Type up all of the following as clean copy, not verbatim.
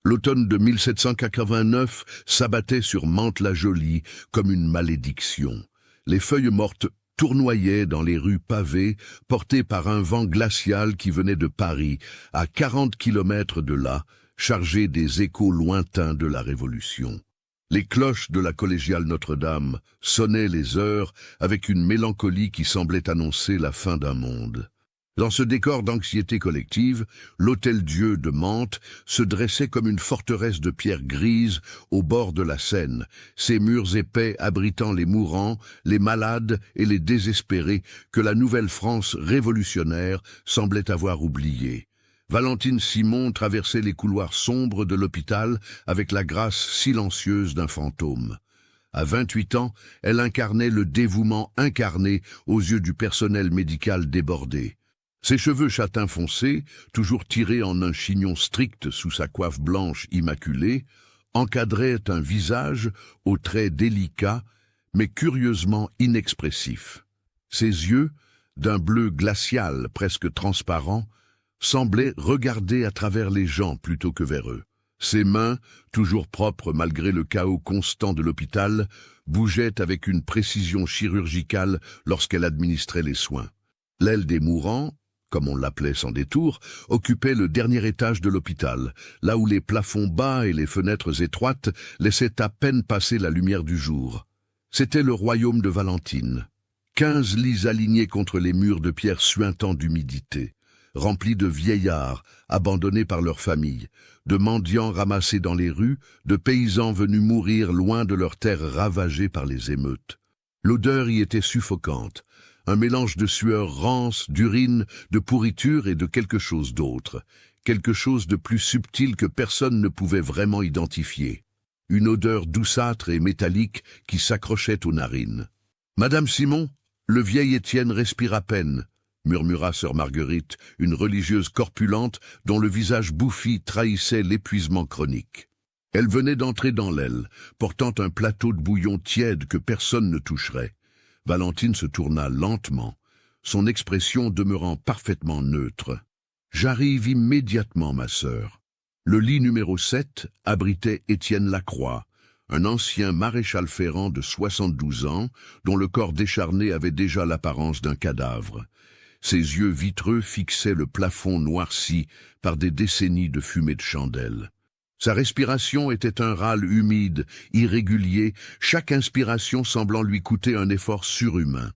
L'automne de 1789 s'abattait sur Mantes-la-Jolie comme une malédiction. Les feuilles mortes tournoyaient dans les rues pavées, portées par un vent glacial qui venait de Paris, à 40 kilomètres de là, chargé des échos lointains de la Révolution. Les cloches de la collégiale Notre-Dame sonnaient les heures avec une mélancolie qui semblait annoncer la fin d'un monde. Dans ce décor d'anxiété collective, l'Hôtel-Dieu de Mantes se dressait comme une forteresse de pierre grise au bord de la Seine, ses murs épais abritant les mourants, les malades et les désespérés que la Nouvelle-France révolutionnaire semblait avoir oubliés. Valentine Simon traversait les couloirs sombres de l'hôpital avec la grâce silencieuse d'un fantôme. À 28 ans, elle incarnait le dévouement incarné aux yeux du personnel médical débordé. Ses cheveux châtain foncé, toujours tirés en un chignon strict sous sa coiffe blanche immaculée, encadraient un visage aux traits délicats, mais curieusement inexpressifs. Ses yeux, d'un bleu glacial presque transparent, semblaient regarder à travers les gens plutôt que vers eux. Ses mains, toujours propres malgré le chaos constant de l'hôpital, bougeaient avec une précision chirurgicale lorsqu'elle administrait les soins. L'aile des mourants, comme on l'appelait sans détour, occupait le dernier étage de l'hôpital, là où les plafonds bas et les fenêtres étroites laissaient à peine passer la lumière du jour. C'était le royaume de Valentine. 15 lits alignés contre les murs de pierre suintant d'humidité, remplis de vieillards abandonnés par leurs familles, de mendiants ramassés dans les rues, de paysans venus mourir loin de leurs terres ravagées par les émeutes. L'odeur y était suffocante, un mélange de sueur rance, d'urine, de pourriture et de quelque chose d'autre, quelque chose de plus subtil que personne ne pouvait vraiment identifier. Une odeur douceâtre et métallique qui s'accrochait aux narines. « Madame Simon, le vieil Étienne respire à peine », murmura sœur Marguerite, une religieuse corpulente dont le visage bouffi trahissait l'épuisement chronique. Elle venait d'entrer dans l'aile, portant un plateau de bouillon tiède que personne ne toucherait. Valentine se tourna lentement, son expression demeurant parfaitement neutre. « J'arrive immédiatement, ma sœur. » Le lit numéro 7 abritait Étienne Lacroix, un ancien maréchal ferrant de 72 ans, dont le corps décharné avait déjà l'apparence d'un cadavre. Ses yeux vitreux fixaient le plafond noirci par des décennies de fumée de chandelle. Sa respiration était un râle humide, irrégulier, chaque inspiration semblant lui coûter un effort surhumain.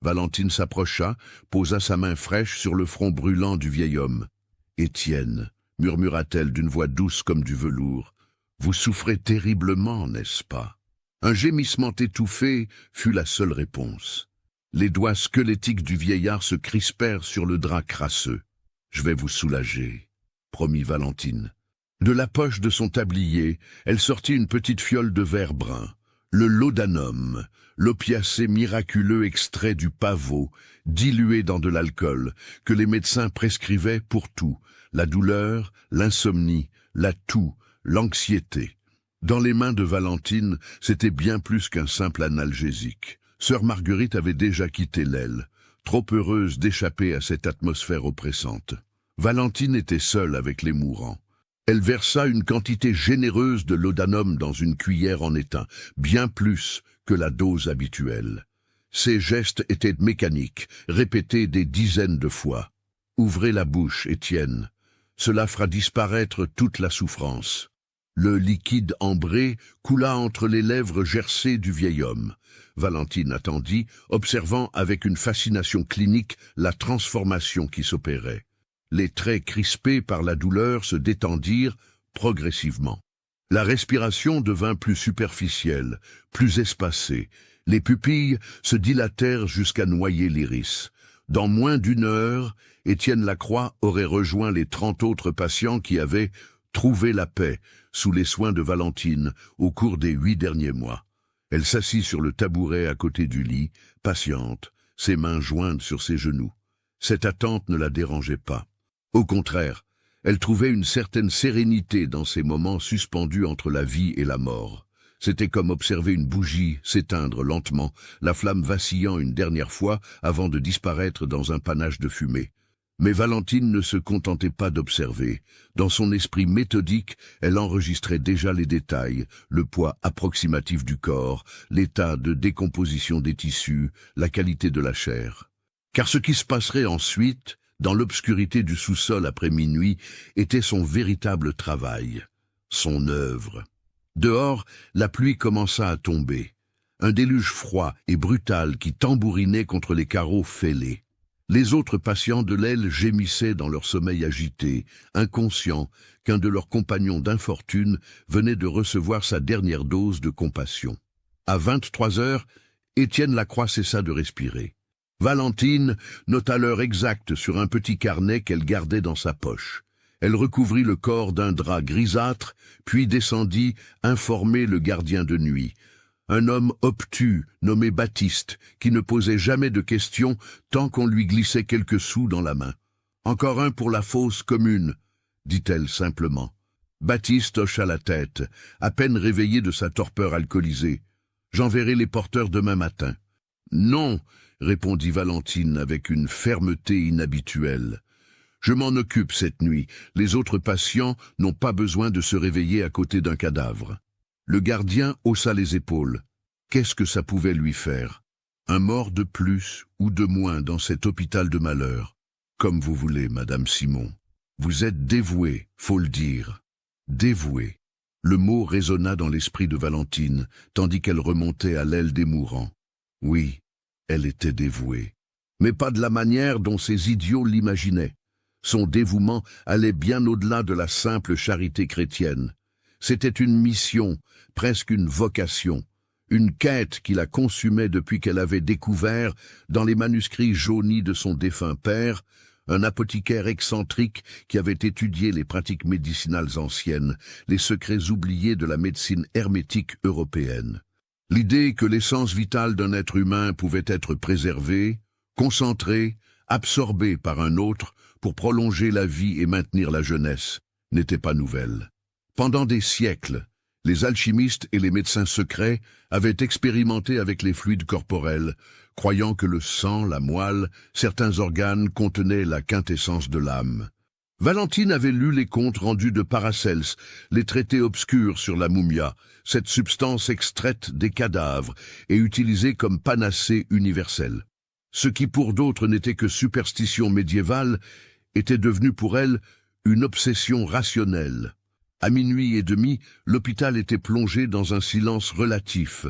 Valentine s'approcha, posa sa main fraîche sur le front brûlant du vieil homme. « Étienne, » murmura-t-elle d'une voix douce comme du velours, « vous souffrez terriblement, n'est-ce pas ?» Un gémissement étouffé fut la seule réponse. Les doigts squelettiques du vieillard se crispèrent sur le drap crasseux. « Je vais vous soulager, » promit Valentine. De la poche de son tablier, elle sortit une petite fiole de verre brun. Le laudanum, l'opiacé miraculeux extrait du pavot, dilué dans de l'alcool, que les médecins prescrivaient pour tout, la douleur, l'insomnie, la toux, l'anxiété. Dans les mains de Valentine, c'était bien plus qu'un simple analgésique. Sœur Marguerite avait déjà quitté l'aile, trop heureuse d'échapper à cette atmosphère oppressante. Valentine était seule avec les mourants. Elle versa une quantité généreuse de laudanum dans une cuillère en étain, bien plus que la dose habituelle. Ses gestes étaient mécaniques, répétés des dizaines de fois. « Ouvrez la bouche, Étienne. Cela fera disparaître toute la souffrance. » Le liquide ambré coula entre les lèvres gercées du vieil homme. Valentine attendit, observant avec une fascination clinique la transformation qui s'opérait. Les traits crispés par la douleur se détendirent progressivement. La respiration devint plus superficielle, plus espacée. Les pupilles se dilatèrent jusqu'à noyer l'iris. Dans moins d'une heure, Étienne Lacroix aurait rejoint les 30 autres patients qui avaient trouvé la paix sous les soins de Valentine au cours des 8 derniers mois. Elle s'assit sur le tabouret à côté du lit, patiente, ses mains jointes sur ses genoux. Cette attente ne la dérangeait pas. Au contraire, elle trouvait une certaine sérénité dans ces moments suspendus entre la vie et la mort. C'était comme observer une bougie s'éteindre lentement, la flamme vacillant une dernière fois avant de disparaître dans un panache de fumée. Mais Valentine ne se contentait pas d'observer. Dans son esprit méthodique, elle enregistrait déjà les détails, le poids approximatif du corps, l'état de décomposition des tissus, la qualité de la chair. Car ce qui se passerait ensuite, dans l'obscurité du sous-sol après minuit, était son véritable travail, son œuvre. Dehors, la pluie commença à tomber. Un déluge froid et brutal qui tambourinait contre les carreaux fêlés. Les autres patients de l'aile gémissaient dans leur sommeil agité, inconscients qu'un de leurs compagnons d'infortune venait de recevoir sa dernière dose de compassion. À 23 heures, Étienne Lacroix cessa de respirer. Valentine nota l'heure exacte sur un petit carnet qu'elle gardait dans sa poche. Elle recouvrit le corps d'un drap grisâtre, puis descendit informer le gardien de nuit. Un homme obtus, nommé Baptiste, qui ne posait jamais de questions tant qu'on lui glissait quelques sous dans la main. « Encore un pour la fosse commune », dit-elle simplement. Baptiste hocha la tête, à peine réveillé de sa torpeur alcoolisée. « J'enverrai les porteurs demain matin. »« Non », répondit Valentine avec une fermeté inhabituelle. « Je m'en occupe cette nuit. Les autres patients n'ont pas besoin de se réveiller à côté d'un cadavre. » Le gardien haussa les épaules. Qu'est-ce que ça pouvait lui faire? Un mort de plus ou de moins dans cet hôpital de malheur? Comme vous voulez, Madame Simon. Vous êtes dévouée, faut le dire. Dévouée. Le mot résonna dans l'esprit de Valentine, tandis qu'elle remontait à l'aile des mourants. Oui, elle était dévouée. Mais pas de la manière dont ces idiots l'imaginaient. Son dévouement allait bien au-delà de la simple charité chrétienne. C'était une mission, presque une vocation, une quête qui la consumait depuis qu'elle avait découvert, dans les manuscrits jaunis de son défunt père, un apothicaire excentrique qui avait étudié les pratiques médicinales anciennes, les secrets oubliés de la médecine hermétique européenne. L'idée que l'essence vitale d'un être humain pouvait être préservée, concentrée, absorbée par un autre pour prolonger la vie et maintenir la jeunesse, n'était pas nouvelle. Pendant des siècles, les alchimistes et les médecins secrets avaient expérimenté avec les fluides corporels, croyant que le sang, la moelle, certains organes contenaient la quintessence de l'âme. Valentine avait lu les comptes rendus de Paracelse, les traités obscurs sur la mumia, cette substance extraite des cadavres et utilisée comme panacée universelle. Ce qui pour d'autres n'était que superstition médiévale était devenu pour elle une obsession rationnelle. À minuit et demi, l'hôpital était plongé dans un silence relatif,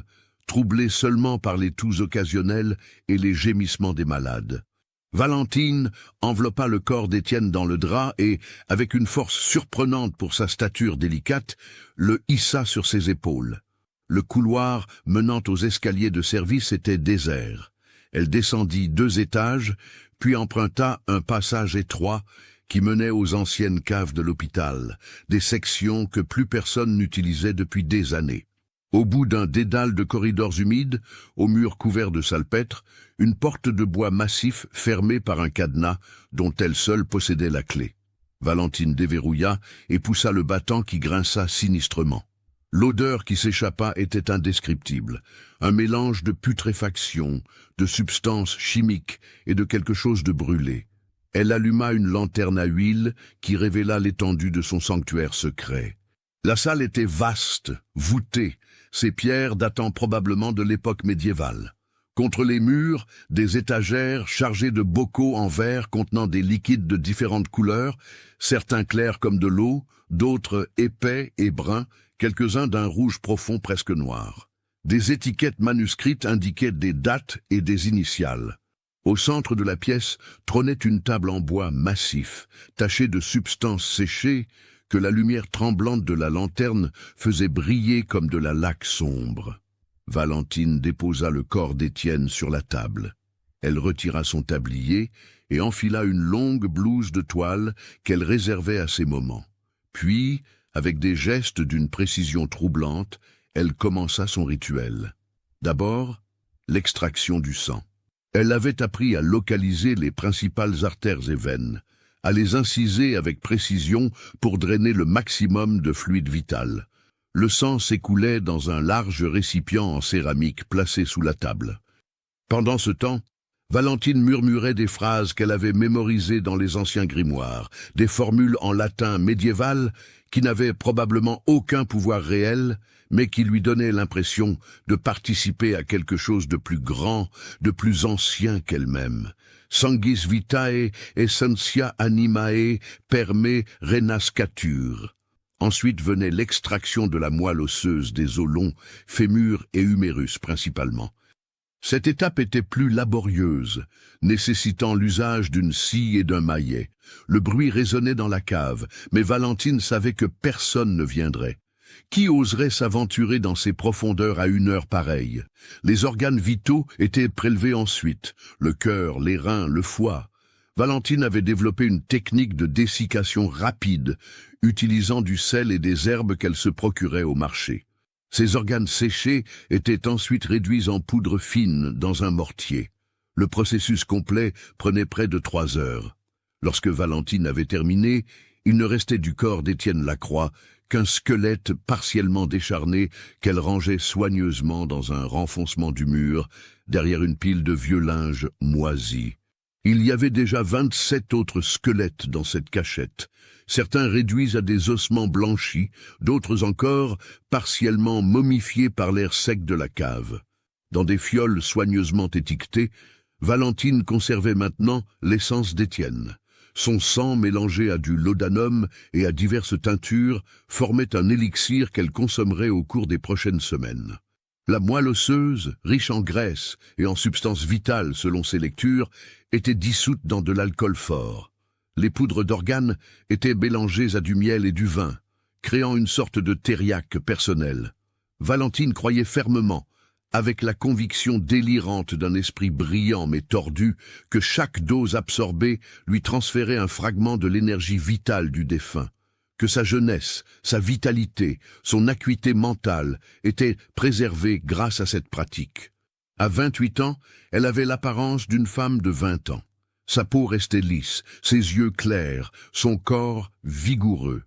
troublé seulement par les toux occasionnels et les gémissements des malades. Valentine enveloppa le corps d'Étienne dans le drap et, avec une force surprenante pour sa stature délicate, le hissa sur ses épaules. Le couloir menant aux escaliers de service était désert. Elle descendit 2 étages, puis emprunta un passage étroit qui menait aux anciennes caves de l'hôpital, des sections que plus personne n'utilisait depuis des années. Au bout d'un dédale de corridors humides, aux murs couverts de salpêtre, une porte de bois massif fermée par un cadenas dont elle seule possédait la clé. Valentine déverrouilla et poussa le battant qui grinça sinistrement. L'odeur qui s'échappa était indescriptible, un mélange de putréfaction, de substances chimiques et de quelque chose de brûlé. Elle alluma une lanterne à huile qui révéla l'étendue de son sanctuaire secret. La salle était vaste, voûtée, ses pierres datant probablement de l'époque médiévale. Contre les murs, des étagères chargées de bocaux en verre contenant des liquides de différentes couleurs, certains clairs comme de l'eau, d'autres épais et bruns, quelques-uns d'un rouge profond presque noir. Des étiquettes manuscrites indiquaient des dates et des initiales. Au centre de la pièce trônait une table en bois massif, tachée de substances séchées, que la lumière tremblante de la lanterne faisait briller comme de la laque sombre. Valentine déposa le corps d'Étienne sur la table. Elle retira son tablier et enfila une longue blouse de toile qu'elle réservait à ces moments. Puis, avec des gestes d'une précision troublante, elle commença son rituel. D'abord, l'extraction du sang. Elle avait appris à localiser les principales artères et veines, à les inciser avec précision pour drainer le maximum de fluide vital. Le sang s'écoulait dans un large récipient en céramique placé sous la table. Pendant ce temps, Valentine murmurait des phrases qu'elle avait mémorisées dans les anciens grimoires, des formules en latin médiéval qui n'avaient probablement aucun pouvoir réel, mais qui lui donnaient l'impression de participer à quelque chose de plus grand, de plus ancien qu'elle-même. Sanguis vitae essentia animae perme renascatur. Ensuite venait l'extraction de la moelle osseuse des os longs, fémur et humérus principalement. Cette étape était plus laborieuse, nécessitant l'usage d'une scie et d'un maillet. Le bruit résonnait dans la cave, mais Valentine savait que personne ne viendrait. Qui oserait s'aventurer dans ces profondeurs à une heure pareille? Les organes vitaux étaient prélevés ensuite, le cœur, les reins, le foie. Valentine avait développé une technique de dessiccation rapide, utilisant du sel et des herbes qu'elle se procurait au marché. Ces organes séchés étaient ensuite réduits en poudre fine dans un mortier. Le processus complet prenait près de 3 heures. Lorsque Valentine avait terminé, il ne restait du corps d'Étienne Lacroix qu'un squelette partiellement décharné qu'elle rangeait soigneusement dans un renfoncement du mur, derrière une pile de vieux linge moisi. Il y avait déjà 27 autres squelettes dans cette cachette, certains réduits à des ossements blanchis, d'autres encore partiellement momifiés par l'air sec de la cave. Dans des fioles soigneusement étiquetées, Valentine conservait maintenant l'essence d'Étienne. Son sang mélangé à du laudanum et à diverses teintures formait un élixir qu'elle consommerait au cours des prochaines semaines. La moelle osseuse, riche en graisse et en substances vitales selon ses lectures, était dissoute dans de l'alcool fort. Les poudres d'organes étaient mélangées à du miel et du vin, créant une sorte de thériaque personnel. Valentine croyait fermement, avec la conviction délirante d'un esprit brillant mais tordu, que chaque dose absorbée lui transférait un fragment de l'énergie vitale du défunt, que sa jeunesse, sa vitalité, son acuité mentale étaient préservées grâce à cette pratique. À 28 ans, elle avait l'apparence d'une femme de 20 ans. Sa peau restait lisse, ses yeux clairs, son corps vigoureux.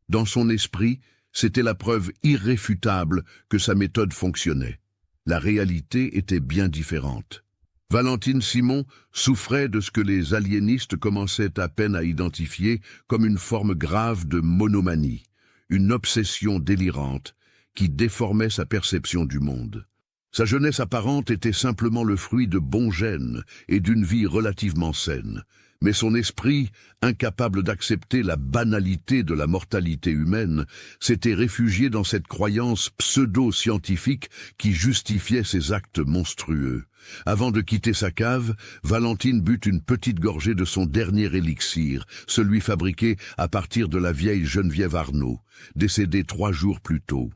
Dans son esprit, c'était la preuve irréfutable que sa méthode fonctionnait. La réalité était bien différente. Valentine Simon souffrait de ce que les aliénistes commençaient à peine à identifier comme une forme grave de monomanie, une obsession délirante qui déformait sa perception du monde. Sa jeunesse apparente était simplement le fruit de bons gènes et d'une vie relativement saine, mais son esprit, incapable d'accepter la banalité de la mortalité humaine, s'était réfugié dans cette croyance pseudo-scientifique qui justifiait ses actes monstrueux. Avant de quitter sa cave, Valentine but une petite gorgée de son dernier élixir, celui fabriqué à partir de la vieille Geneviève Arnaud, décédée 3 jours plus tôt.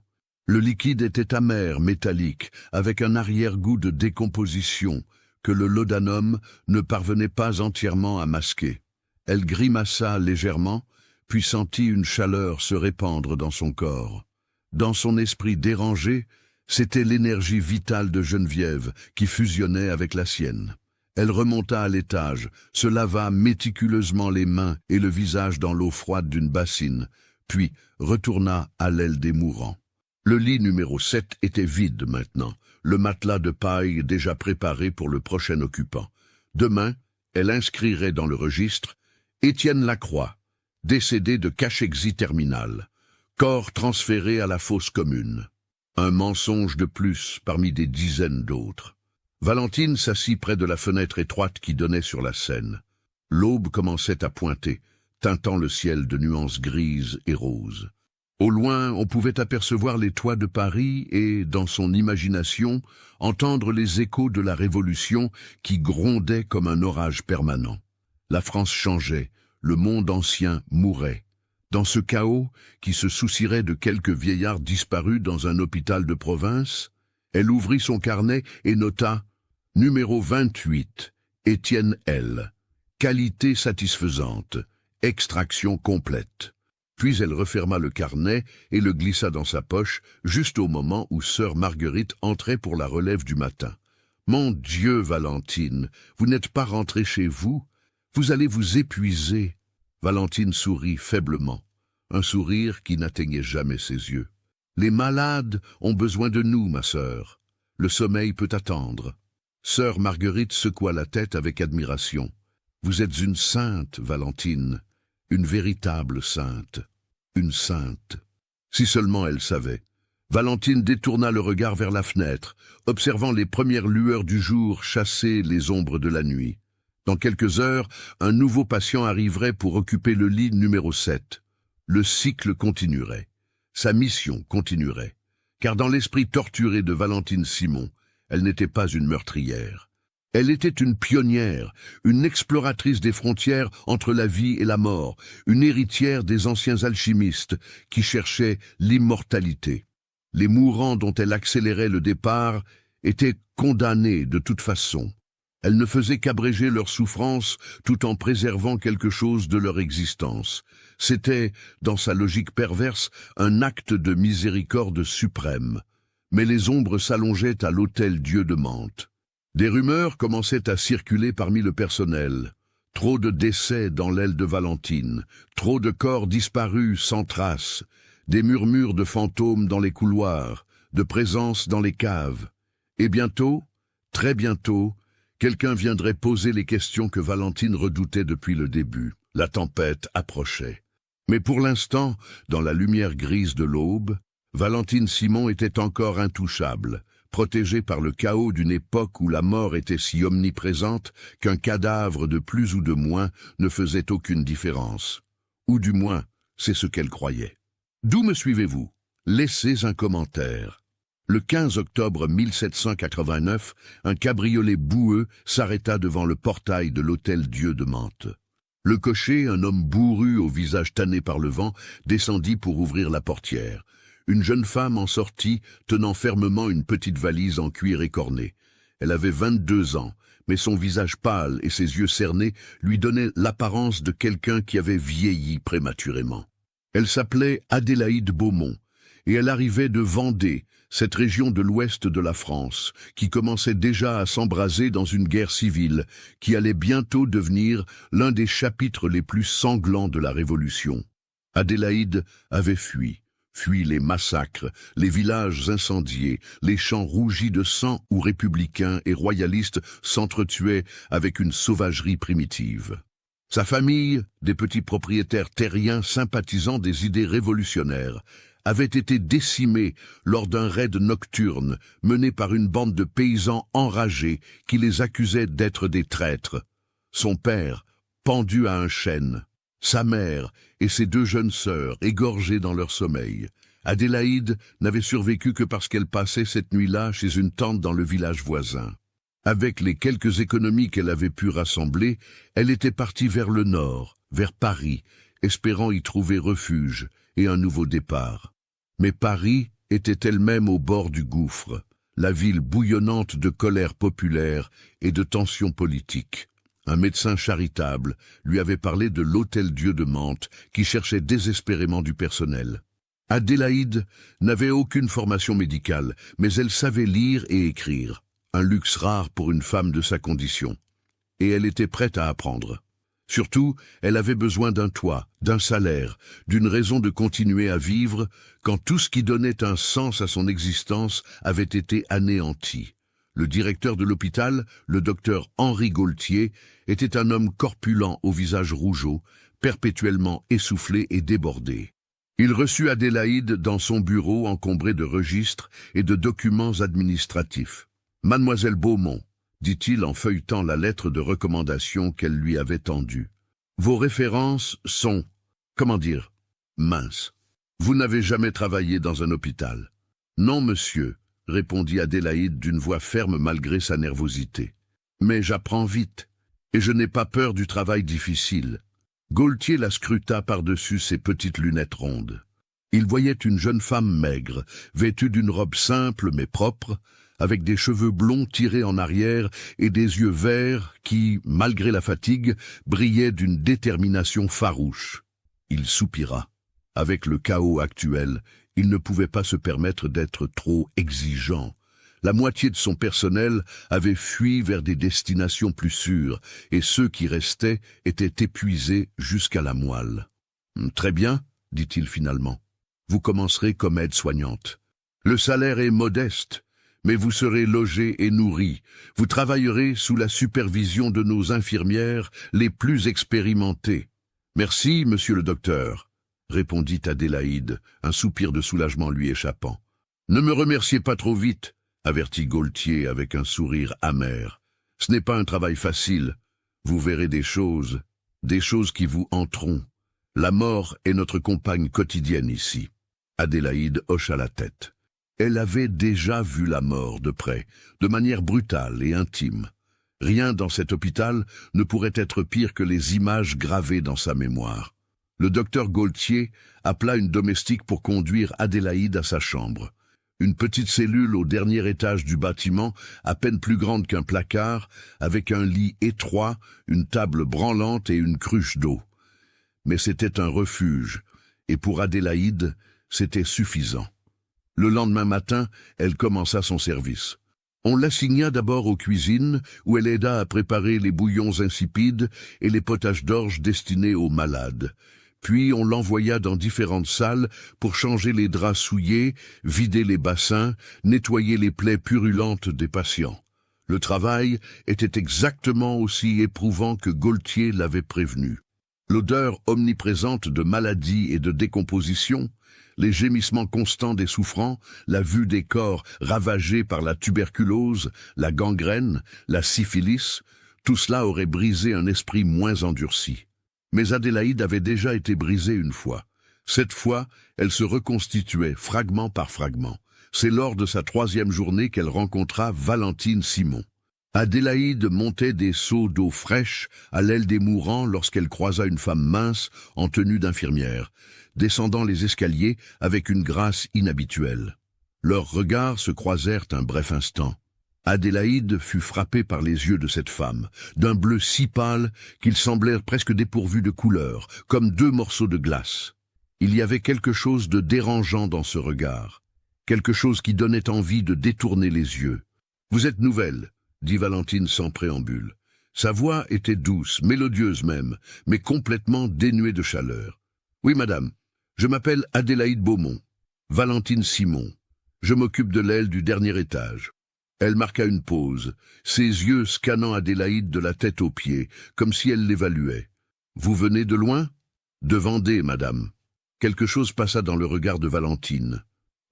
Le liquide était amer, métallique, avec un arrière-goût de décomposition, que le laudanum ne parvenait pas entièrement à masquer. Elle grimaça légèrement, puis sentit une chaleur se répandre dans son corps. Dans son esprit dérangé, c'était l'énergie vitale de Geneviève qui fusionnait avec la sienne. Elle remonta à l'étage, se lava méticuleusement les mains et le visage dans l'eau froide d'une bassine, puis retourna à l'aile des mourants. Le lit numéro 7 était vide maintenant, le matelas de paille déjà préparé pour le prochain occupant. Demain, elle inscrirait dans le registre « Étienne Lacroix, décédé de cachexie terminale, corps transféré à la fosse commune ». Un mensonge de plus parmi des dizaines d'autres. Valentine s'assit près de la fenêtre étroite qui donnait sur la Seine. L'aube commençait à pointer, teintant le ciel de nuances grises et roses. Au loin, on pouvait apercevoir les toits de Paris et, dans son imagination, entendre les échos de la Révolution qui grondaient comme un orage permanent. La France changeait, le monde ancien mourait. Dans ce chaos, qui se soucierait de quelques vieillards disparus dans un hôpital de province, elle ouvrit son carnet et nota « Numéro 28, Étienne L. Qualité satisfaisante, extraction complète ». Puis elle referma le carnet et le glissa dans sa poche, juste au moment où sœur Marguerite entrait pour la relève du matin. « Mon Dieu, Valentine, vous n'êtes pas rentrée chez vous? Vous allez vous épuiser. » Valentine sourit faiblement, un sourire qui n'atteignait jamais ses yeux. « Les malades ont besoin de nous, ma sœur. Le sommeil peut attendre. » Sœur Marguerite secoua la tête avec admiration. « Vous êtes une sainte, Valentine, une véritable sainte, une sainte. » Si seulement elle savait. Valentine détourna le regard vers la fenêtre, observant les premières lueurs du jour chasser les ombres de la nuit. Dans quelques heures, un nouveau patient arriverait pour occuper le lit numéro 7. Le cycle continuerait. Sa mission continuerait. Car dans l'esprit torturé de Valentine Simon, elle n'était pas une meurtrière. Elle était une pionnière, une exploratrice des frontières entre la vie et la mort, une héritière des anciens alchimistes qui cherchaient l'immortalité. Les mourants dont elle accélérait le départ étaient condamnés de toute façon. Elle ne faisait qu'abréger leur souffrance tout en préservant quelque chose de leur existence. C'était, dans sa logique perverse, un acte de miséricorde suprême. Mais les ombres s'allongeaient à l'hôtel-dieu de Mantes. Des rumeurs commençaient à circuler parmi le personnel. Trop de décès dans l'aile de Valentine, trop de corps disparus sans trace, des murmures de fantômes dans les couloirs, de présence dans les caves. Et bientôt, très bientôt, quelqu'un viendrait poser les questions que Valentine redoutait depuis le début. La tempête approchait. Mais pour l'instant, dans la lumière grise de l'aube, Valentine Simon était encore intouchable, protégée par le chaos d'une époque où la mort était si omniprésente qu'un cadavre de plus ou de moins ne faisait aucune différence. Ou du moins, c'est ce qu'elle croyait. D'où me suivez-vous? Laissez un commentaire. Le 15 octobre 1789, un cabriolet boueux s'arrêta devant le portail de l'hôtel-dieu de Mantes. Le cocher, un homme bourru au visage tanné par le vent, descendit pour ouvrir la portière. Une jeune femme en sortit, tenant fermement une petite valise en cuir écorné. Elle avait 22 ans, mais son visage pâle et ses yeux cernés lui donnaient l'apparence de quelqu'un qui avait vieilli prématurément. Elle s'appelait Adélaïde Beaumont, et elle arrivait de Vendée, cette région de l'ouest de la France, qui commençait déjà à s'embraser dans une guerre civile, qui allait bientôt devenir l'un des chapitres les plus sanglants de la Révolution. Adélaïde avait fui les massacres, les villages incendiés, les champs rougis de sang où républicains et royalistes s'entretuaient avec une sauvagerie primitive. Sa famille, des petits propriétaires terriens sympathisant des idées révolutionnaires, avait été décimée lors d'un raid nocturne mené par une bande de paysans enragés qui les accusaient d'être des traîtres. Son père, pendu à un chêne, sa mère et ses 2 jeunes sœurs égorgées dans leur sommeil. Adélaïde n'avait survécu que parce qu'elle passait cette nuit-là chez une tante dans le village voisin. Avec les quelques économies qu'elle avait pu rassembler, elle était partie vers le nord, vers Paris, espérant y trouver refuge et un nouveau départ. Mais Paris était elle-même au bord du gouffre, la ville bouillonnante de colère populaire et de tensions politiques. Un médecin charitable lui avait parlé de l'hôtel-dieu de Mantes qui cherchait désespérément du personnel. Adélaïde n'avait aucune formation médicale, mais elle savait lire et écrire, un luxe rare pour une femme de sa condition. Et elle était prête à apprendre. Surtout, elle avait besoin d'un toit, d'un salaire, d'une raison de continuer à vivre quand tout ce qui donnait un sens à son existence avait été anéanti. Le directeur de l'hôpital, le docteur Henri Gaultier, était un homme corpulent au visage rougeau, perpétuellement essoufflé et débordé. Il reçut Adélaïde dans son bureau encombré de registres et de documents administratifs. « Mademoiselle Beaumont », dit-il en feuilletant la lettre de recommandation qu'elle lui avait tendue. « Vos références sont, minces. Vous n'avez jamais travaillé dans un hôpital. »« Non, monsieur », répondit Adélaïde d'une voix ferme malgré sa nervosité. « Mais j'apprends vite, et je n'ai pas peur du travail difficile. » Gaultier la scruta par-dessus ses petites lunettes rondes. Il voyait une jeune femme maigre, vêtue d'une robe simple mais propre, avec des cheveux blonds tirés en arrière et des yeux verts qui, malgré la fatigue, brillaient d'une détermination farouche. Il soupira. Avec le chaos actuel, il ne pouvait pas se permettre d'être trop exigeant. La moitié de son personnel avait fui vers des destinations plus sûres, et ceux qui restaient étaient épuisés jusqu'à la moelle. « Très bien, dit-il finalement. Vous commencerez comme aide-soignante. Le salaire est modeste, mais vous serez logé et nourri. Vous travaillerez sous la supervision de nos infirmières les plus expérimentées. Merci, monsieur le docteur, répondit Adélaïde, un soupir de soulagement lui échappant. Ne me remerciez pas trop vite, avertit Gaultier avec un sourire amer. Ce n'est pas un travail facile. Vous verrez des choses qui vous hanteront. La mort est notre compagne quotidienne ici. Adélaïde hocha la tête. Elle avait déjà vu la mort de près, de manière brutale et intime. Rien dans cet hôpital ne pourrait être pire que les images gravées dans sa mémoire. Le docteur Gaultier appela une domestique pour conduire Adélaïde à sa chambre. Une petite cellule au dernier étage du bâtiment, à peine plus grande qu'un placard, avec un lit étroit, une table branlante et une cruche d'eau. Mais c'était un refuge, et pour Adélaïde, c'était suffisant. Le lendemain matin, elle commença son service. On l'assigna d'abord aux cuisines, où elle aida à préparer les bouillons insipides et les potages d'orge destinés aux malades. Puis on l'envoya dans différentes salles pour changer les draps souillés, vider les bassins, nettoyer les plaies purulentes des patients. Le travail était exactement aussi éprouvant que Gaultier l'avait prévenu. L'odeur omniprésente de maladie et de décomposition, les gémissements constants des souffrants, la vue des corps ravagés par la tuberculose, la gangrène, la syphilis, tout cela aurait brisé un esprit moins endurci. Mais Adélaïde avait déjà été brisée une fois. Cette fois, elle se reconstituait fragment par fragment. C'est lors de sa 3e journée qu'elle rencontra Valentine Simon. Adélaïde montait des seaux d'eau fraîche à l'aile des mourants lorsqu'elle croisa une femme mince en tenue d'infirmière, descendant les escaliers avec une grâce inhabituelle. Leurs regards se croisèrent un bref instant. Adélaïde fut frappée par les yeux de cette femme, d'un bleu si pâle qu'ils semblèrent presque dépourvus de couleur, comme 2 morceaux de glace. Il y avait quelque chose de dérangeant dans ce regard, quelque chose qui donnait envie de détourner les yeux. « Vous êtes nouvelle », dit Valentine sans préambule. Sa voix était douce, mélodieuse même, mais complètement dénuée de chaleur. « Oui, madame, je m'appelle Adélaïde Beaumont, Valentine Simon. Je m'occupe de l'aile du dernier étage. » Elle marqua une pause, ses yeux scannant Adélaïde de la tête aux pieds, comme si elle l'évaluait. « Vous venez de loin ?»« De Vendée, madame. » Quelque chose passa dans le regard de Valentine.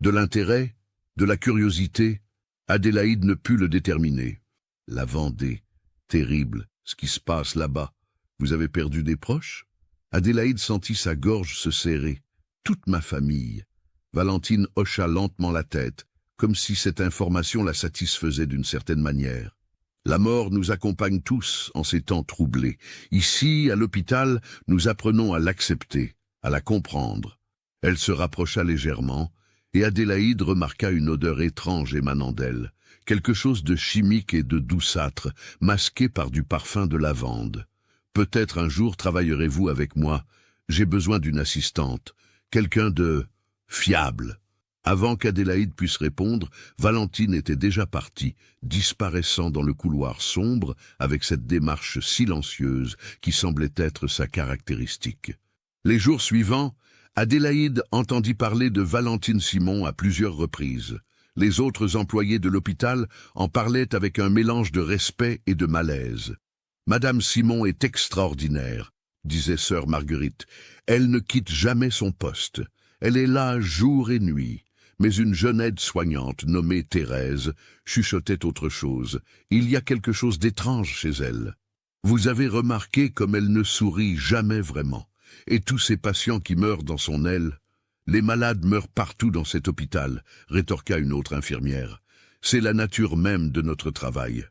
De l'intérêt, de la curiosité, Adélaïde ne put le déterminer. La Vendée, terrible, ce qui se passe là-bas. Vous avez perdu des proches? Adélaïde sentit sa gorge se serrer. Toute ma famille. Valentine hocha lentement la tête, comme si cette information la satisfaisait d'une certaine manière. La mort nous accompagne tous en ces temps troublés. Ici, à l'hôpital, nous apprenons à l'accepter, à la comprendre. Elle se rapprocha légèrement, et Adélaïde remarqua une odeur étrange émanant d'elle, quelque chose de chimique et de douceâtre, masqué par du parfum de lavande. Peut-être un jour travaillerez-vous avec moi. J'ai besoin d'une assistante, quelqu'un de fiable. Avant qu'Adélaïde puisse répondre, Valentine était déjà partie, disparaissant dans le couloir sombre avec cette démarche silencieuse qui semblait être sa caractéristique. Les jours suivants, Adélaïde entendit parler de Valentine Simon à plusieurs reprises. Les autres employés de l'hôpital en parlaient avec un mélange de respect et de malaise. « Madame Simon est extraordinaire », disait sœur Marguerite. « Elle ne quitte jamais son poste. Elle est là jour et nuit. » Mais une jeune aide-soignante nommée Thérèse chuchotait autre chose. Il y a quelque chose d'étrange chez elle. Vous avez remarqué comme elle ne sourit jamais vraiment. Et tous ces patients qui meurent dans son aile. Les malades meurent partout dans cet hôpital, rétorqua une autre infirmière. C'est la nature même de notre travail.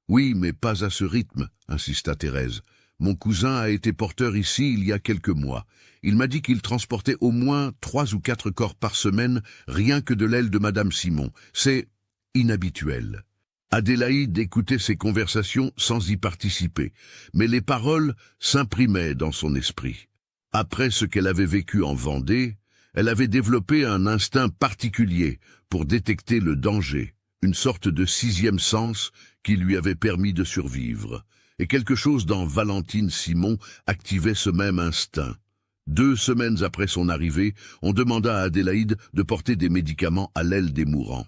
Oui, mais pas à ce rythme, insista Thérèse. Mon cousin a été porteur ici il y a quelques mois. Il m'a dit qu'il transportait au moins 3 ou 4 corps par semaine, rien que de l'aile de Madame Simon. C'est inhabituel. Adélaïde écoutait ces conversations sans y participer, mais les paroles s'imprimaient dans son esprit. Après ce qu'elle avait vécu en Vendée, elle avait développé un instinct particulier pour détecter le danger, une sorte de 6e sens qui lui avait permis de survivre. Et quelque chose dans Valentine Simon activait ce même instinct. 2 semaines après son arrivée, on demanda à Adélaïde de porter des médicaments à l'aile des mourants.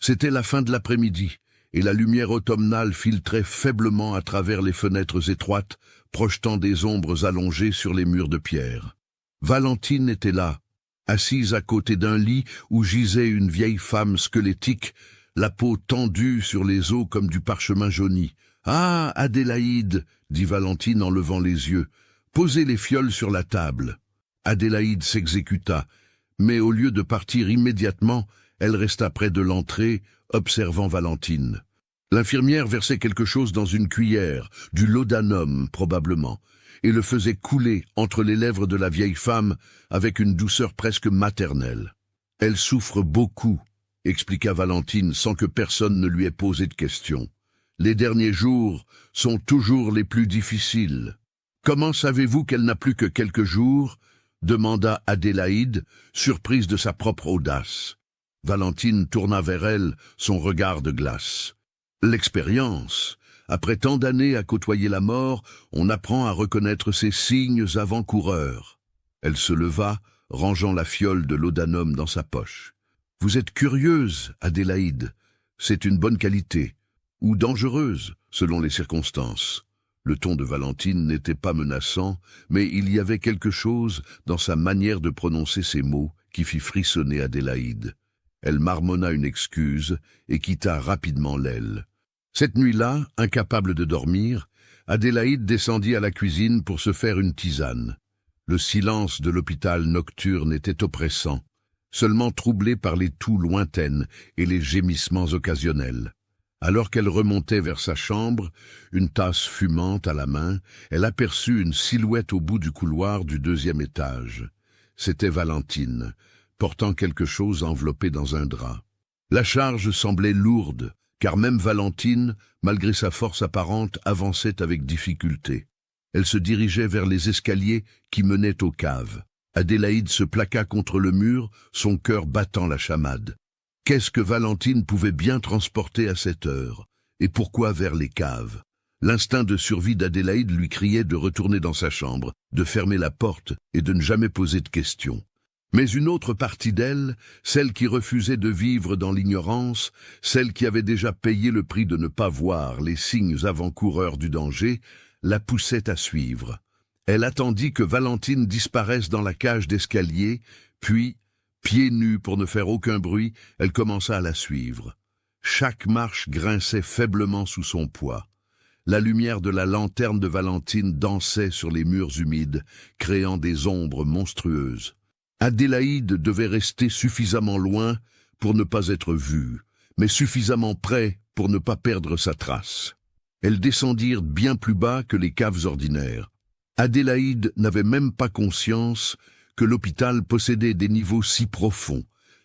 C'était la fin de l'après-midi, et la lumière automnale filtrait faiblement à travers les fenêtres étroites, projetant des ombres allongées sur les murs de pierre. Valentine était là, assise à côté d'un lit où gisait une vieille femme squelettique, la peau tendue sur les os comme du parchemin jauni. « Ah, Adélaïde !» dit Valentine en levant les yeux. « Posez les fioles sur la table. » Adélaïde s'exécuta, mais au lieu de partir immédiatement, elle resta près de l'entrée, observant Valentine. L'infirmière versait quelque chose dans une cuillère, du laudanum probablement, et le faisait couler entre les lèvres de la vieille femme avec une douceur presque maternelle. « Elle souffre beaucoup, » expliqua Valentine sans que personne ne lui ait posé de questions. « Les derniers jours sont toujours les plus difficiles. »« Comment savez-vous qu'elle n'a plus que quelques jours ?» demanda Adélaïde, surprise de sa propre audace. Valentine tourna vers elle son regard de glace. « L'expérience. Après tant d'années à côtoyer la mort, on apprend à reconnaître ses signes avant-coureurs. » Elle se leva, rangeant la fiole de laudanum dans sa poche. « Vous êtes curieuse, Adélaïde. C'est une bonne qualité. Ou dangereuse, selon les circonstances. » Le ton de Valentine n'était pas menaçant, mais il y avait quelque chose dans sa manière de prononcer ces mots qui fit frissonner Adélaïde. Elle marmonna une excuse et quitta rapidement l'aile. Cette nuit-là, incapable de dormir, Adélaïde descendit à la cuisine pour se faire une tisane. Le silence de l'hôpital nocturne était oppressant, seulement troublé par les toux lointaines et les gémissements occasionnels. Alors qu'elle remontait vers sa chambre, une tasse fumante à la main, elle aperçut une silhouette au bout du couloir du 2e étage. C'était Valentine, portant quelque chose enveloppé dans un drap. La charge semblait lourde, car même Valentine, malgré sa force apparente, avançait avec difficulté. Elle se dirigeait vers les escaliers qui menaient aux caves. Adélaïde se plaqua contre le mur, son cœur battant la chamade. Qu'est-ce que Valentine pouvait bien transporter à cette heure? Et pourquoi vers les caves? L'instinct de survie d'Adélaïde lui criait de retourner dans sa chambre, de fermer la porte et de ne jamais poser de questions. Mais une autre partie d'elle, celle qui refusait de vivre dans l'ignorance, celle qui avait déjà payé le prix de ne pas voir les signes avant-coureurs du danger, la poussait à suivre. Elle attendit que Valentine disparaisse dans la cage d'escalier, puis, pieds nus pour ne faire aucun bruit, elle commença à la suivre. Chaque marche grinçait faiblement sous son poids. La lumière de la lanterne de Valentine dansait sur les murs humides, créant des ombres monstrueuses. Adélaïde devait rester suffisamment loin pour ne pas être vue, mais suffisamment près pour ne pas perdre sa trace. Elles descendirent bien plus bas que les caves ordinaires. Adélaïde n'avait même pas conscience que l'hôpital possédait des niveaux si profonds.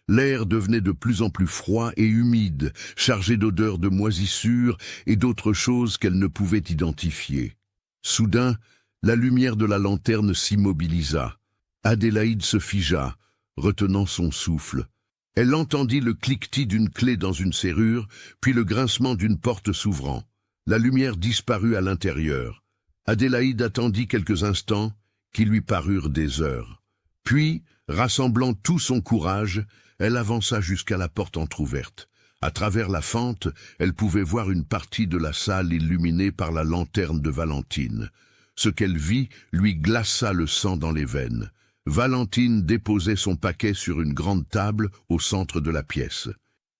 L'air devenait de plus en plus froid et humide, chargé d'odeurs de moisissure et d'autres choses qu'elle ne pouvait identifier. Soudain, la lumière de la lanterne s'immobilisa. Adélaïde se figea, retenant son souffle. Elle entendit le cliquetis d'une clé dans une serrure, puis le grincement d'une porte s'ouvrant. La lumière disparut à l'intérieur. Adélaïde attendit quelques instants, qui lui parurent des heures. Puis, rassemblant tout son courage, elle avança jusqu'à la porte entr'ouverte. À travers la fente, elle pouvait voir une partie de la salle illuminée par la lanterne de Valentine. Ce qu'elle vit lui glaça le sang dans les veines. Valentine déposait son paquet sur une grande table au centre de la pièce.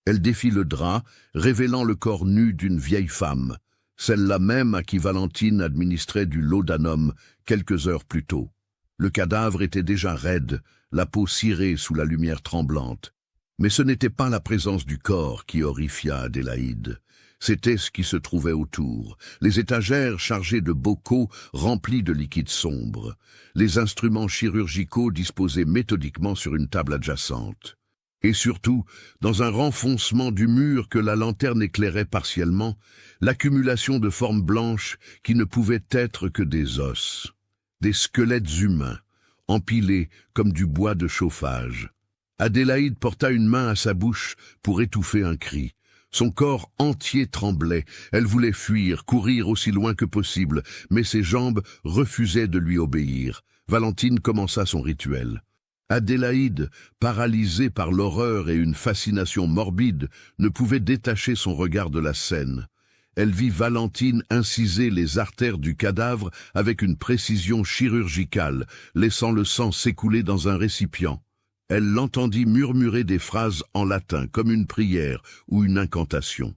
Elle défit le drap, révélant le corps nu d'une vieille femme, celle-là même à qui Valentine administrait du laudanum quelques heures plus tôt. Le cadavre était déjà raide, la peau cirée sous la lumière tremblante. Mais ce n'était pas la présence du corps qui horrifia Adélaïde. C'était ce qui se trouvait autour, les étagères chargées de bocaux remplis de liquide sombre, les instruments chirurgicaux disposés méthodiquement sur une table adjacente. Et surtout, dans un renfoncement du mur que la lanterne éclairait partiellement, l'accumulation de formes blanches qui ne pouvaient être que des os, des squelettes humains, empilés comme du bois de chauffage. Adélaïde porta une main à sa bouche pour étouffer un cri. Son corps entier tremblait, elle voulait fuir, courir aussi loin que possible, mais ses jambes refusaient de lui obéir. Valentine commença son rituel. Adélaïde, paralysée par l'horreur et une fascination morbide, ne pouvait détacher son regard de la scène. Elle vit Valentine inciser les artères du cadavre avec une précision chirurgicale, laissant le sang s'écouler dans un récipient. Elle l'entendit murmurer des phrases en latin, comme une prière ou une incantation.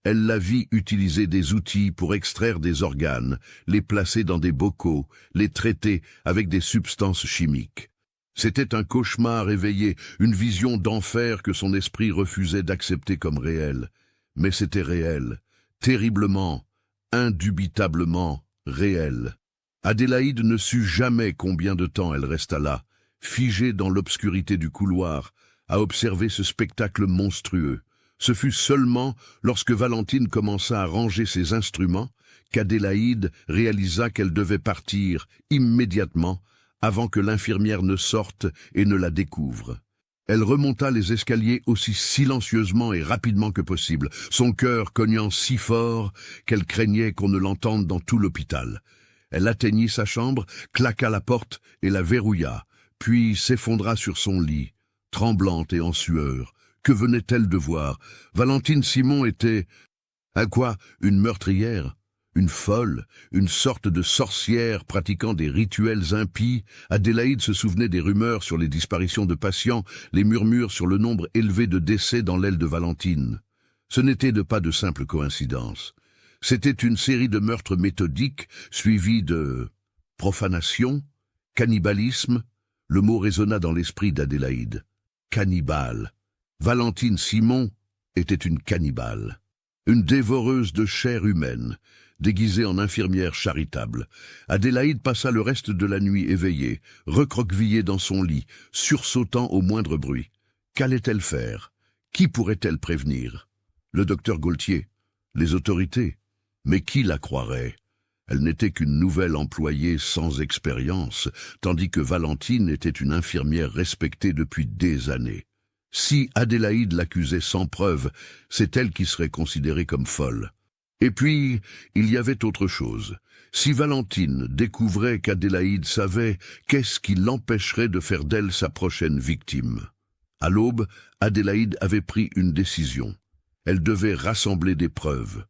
Elle la vit utiliser des outils pour extraire des organes, les placer dans des bocaux, les traiter avec des substances chimiques. C'était un cauchemar éveillé, une vision d'enfer que son esprit refusait d'accepter comme réelle. Mais c'était réel, terriblement, indubitablement réel. Adélaïde ne sut jamais combien de temps elle resta là, figée dans l'obscurité du couloir, à observer ce spectacle monstrueux. Ce fut seulement lorsque Valentine commença à ranger ses instruments qu'Adélaïde réalisa qu'elle devait partir immédiatement avant que l'infirmière ne sorte et ne la découvre. Elle remonta les escaliers aussi silencieusement et rapidement que possible, son cœur cognant si fort qu'elle craignait qu'on ne l'entende dans tout l'hôpital. Elle atteignit sa chambre, claqua la porte et la verrouilla, puis s'effondra sur son lit, tremblante et en sueur. Que venait-elle de voir? Valentine Simon était... À quoi? Une meurtrière? Une folle, une sorte de sorcière pratiquant des rituels impies. Adélaïde se souvenait des rumeurs sur les disparitions de patients, les murmures sur le nombre élevé de décès dans l'aile de Valentine. Ce n'était pas de simples coïncidences. C'était une série de meurtres méthodiques, suivis de profanation, cannibalisme. Le mot résonna dans l'esprit d'Adélaïde. Cannibale. Valentine Simon était une cannibale, une dévoreuse de chair humaine, déguisée en infirmière charitable. Adélaïde passa le reste de la nuit éveillée, recroquevillée dans son lit, sursautant au moindre bruit. Qu'allait-elle faire? Qui pourrait-elle prévenir? Le docteur Gaultier? Les autorités? Mais qui la croirait? Elle n'était qu'une nouvelle employée sans expérience, tandis que Valentine était une infirmière respectée depuis des années. Si Adélaïde l'accusait sans preuve, c'est elle qui serait considérée comme folle. Et puis, il y avait autre chose. Si Valentine découvrait qu'Adélaïde savait, qu'est-ce qui l'empêcherait de faire d'elle sa prochaine victime? À l'aube, Adélaïde avait pris une décision. Elle devait rassembler des preuves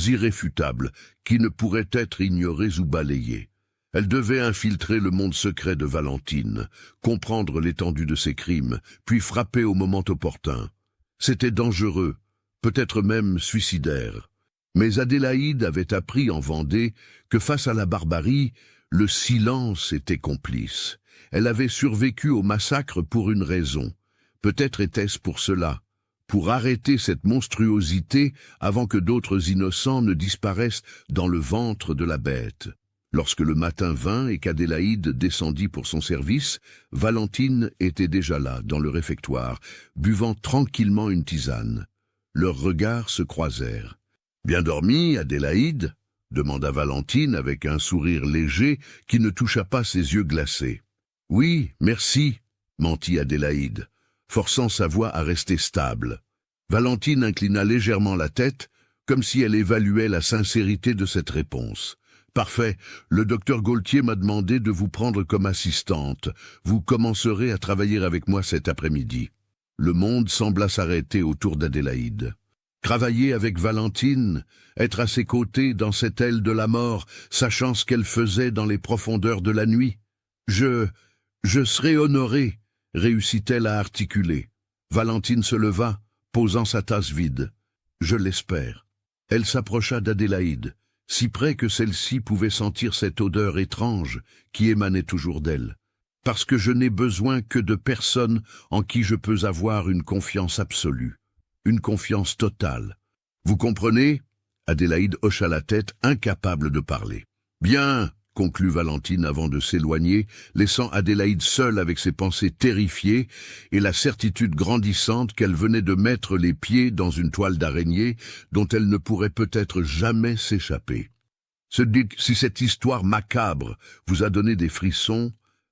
irréfutables, qui ne pourraient être ignorées ou balayées. Elle devait infiltrer le monde secret de Valentine, comprendre l'étendue de ses crimes, puis frapper au moment opportun. C'était dangereux, peut-être même suicidaire. Mais Adélaïde avait appris en Vendée que face à la barbarie, le silence était complice. Elle avait survécu au massacre pour une raison. Peut-être était-ce pour cela, pour arrêter cette monstruosité avant que d'autres innocents ne disparaissent dans le ventre de la bête. Lorsque le matin vint et qu'Adélaïde descendit pour son service, Valentine était déjà là, dans le réfectoire, buvant tranquillement une tisane. Leurs regards se croisèrent. « Bien dormi, Adélaïde ?» demanda Valentine avec un sourire léger qui ne toucha pas ses yeux glacés. « Oui, merci » mentit Adélaïde, forçant sa voix à rester stable. Valentine inclina légèrement la tête, comme si elle évaluait la sincérité de cette réponse. Parfait, le docteur Gaultier m'a demandé de vous prendre comme assistante. Vous commencerez à travailler avec moi cet après-midi. Le monde sembla s'arrêter autour d'Adélaïde. Travailler avec Valentine, être à ses côtés dans cette aile de la mort, sachant ce qu'elle faisait dans les profondeurs de la nuit. Je serai honoré, réussit-elle à articuler. Valentine se leva, posant sa tasse vide. Je l'espère. Elle s'approcha d'Adélaïde, si près que celle-ci pouvait sentir cette odeur étrange qui émanait toujours d'elle. Parce que je n'ai besoin que de personnes en qui je peux avoir une confiance absolue, une confiance totale. Vous comprenez? Adélaïde hocha la tête, incapable de parler. Bien, conclut Valentine avant de s'éloigner, laissant Adélaïde seule avec ses pensées terrifiées et la certitude grandissante qu'elle venait de mettre les pieds dans une toile d'araignée dont elle ne pourrait peut-être jamais s'échapper. Si cette histoire macabre vous a donné des frissons,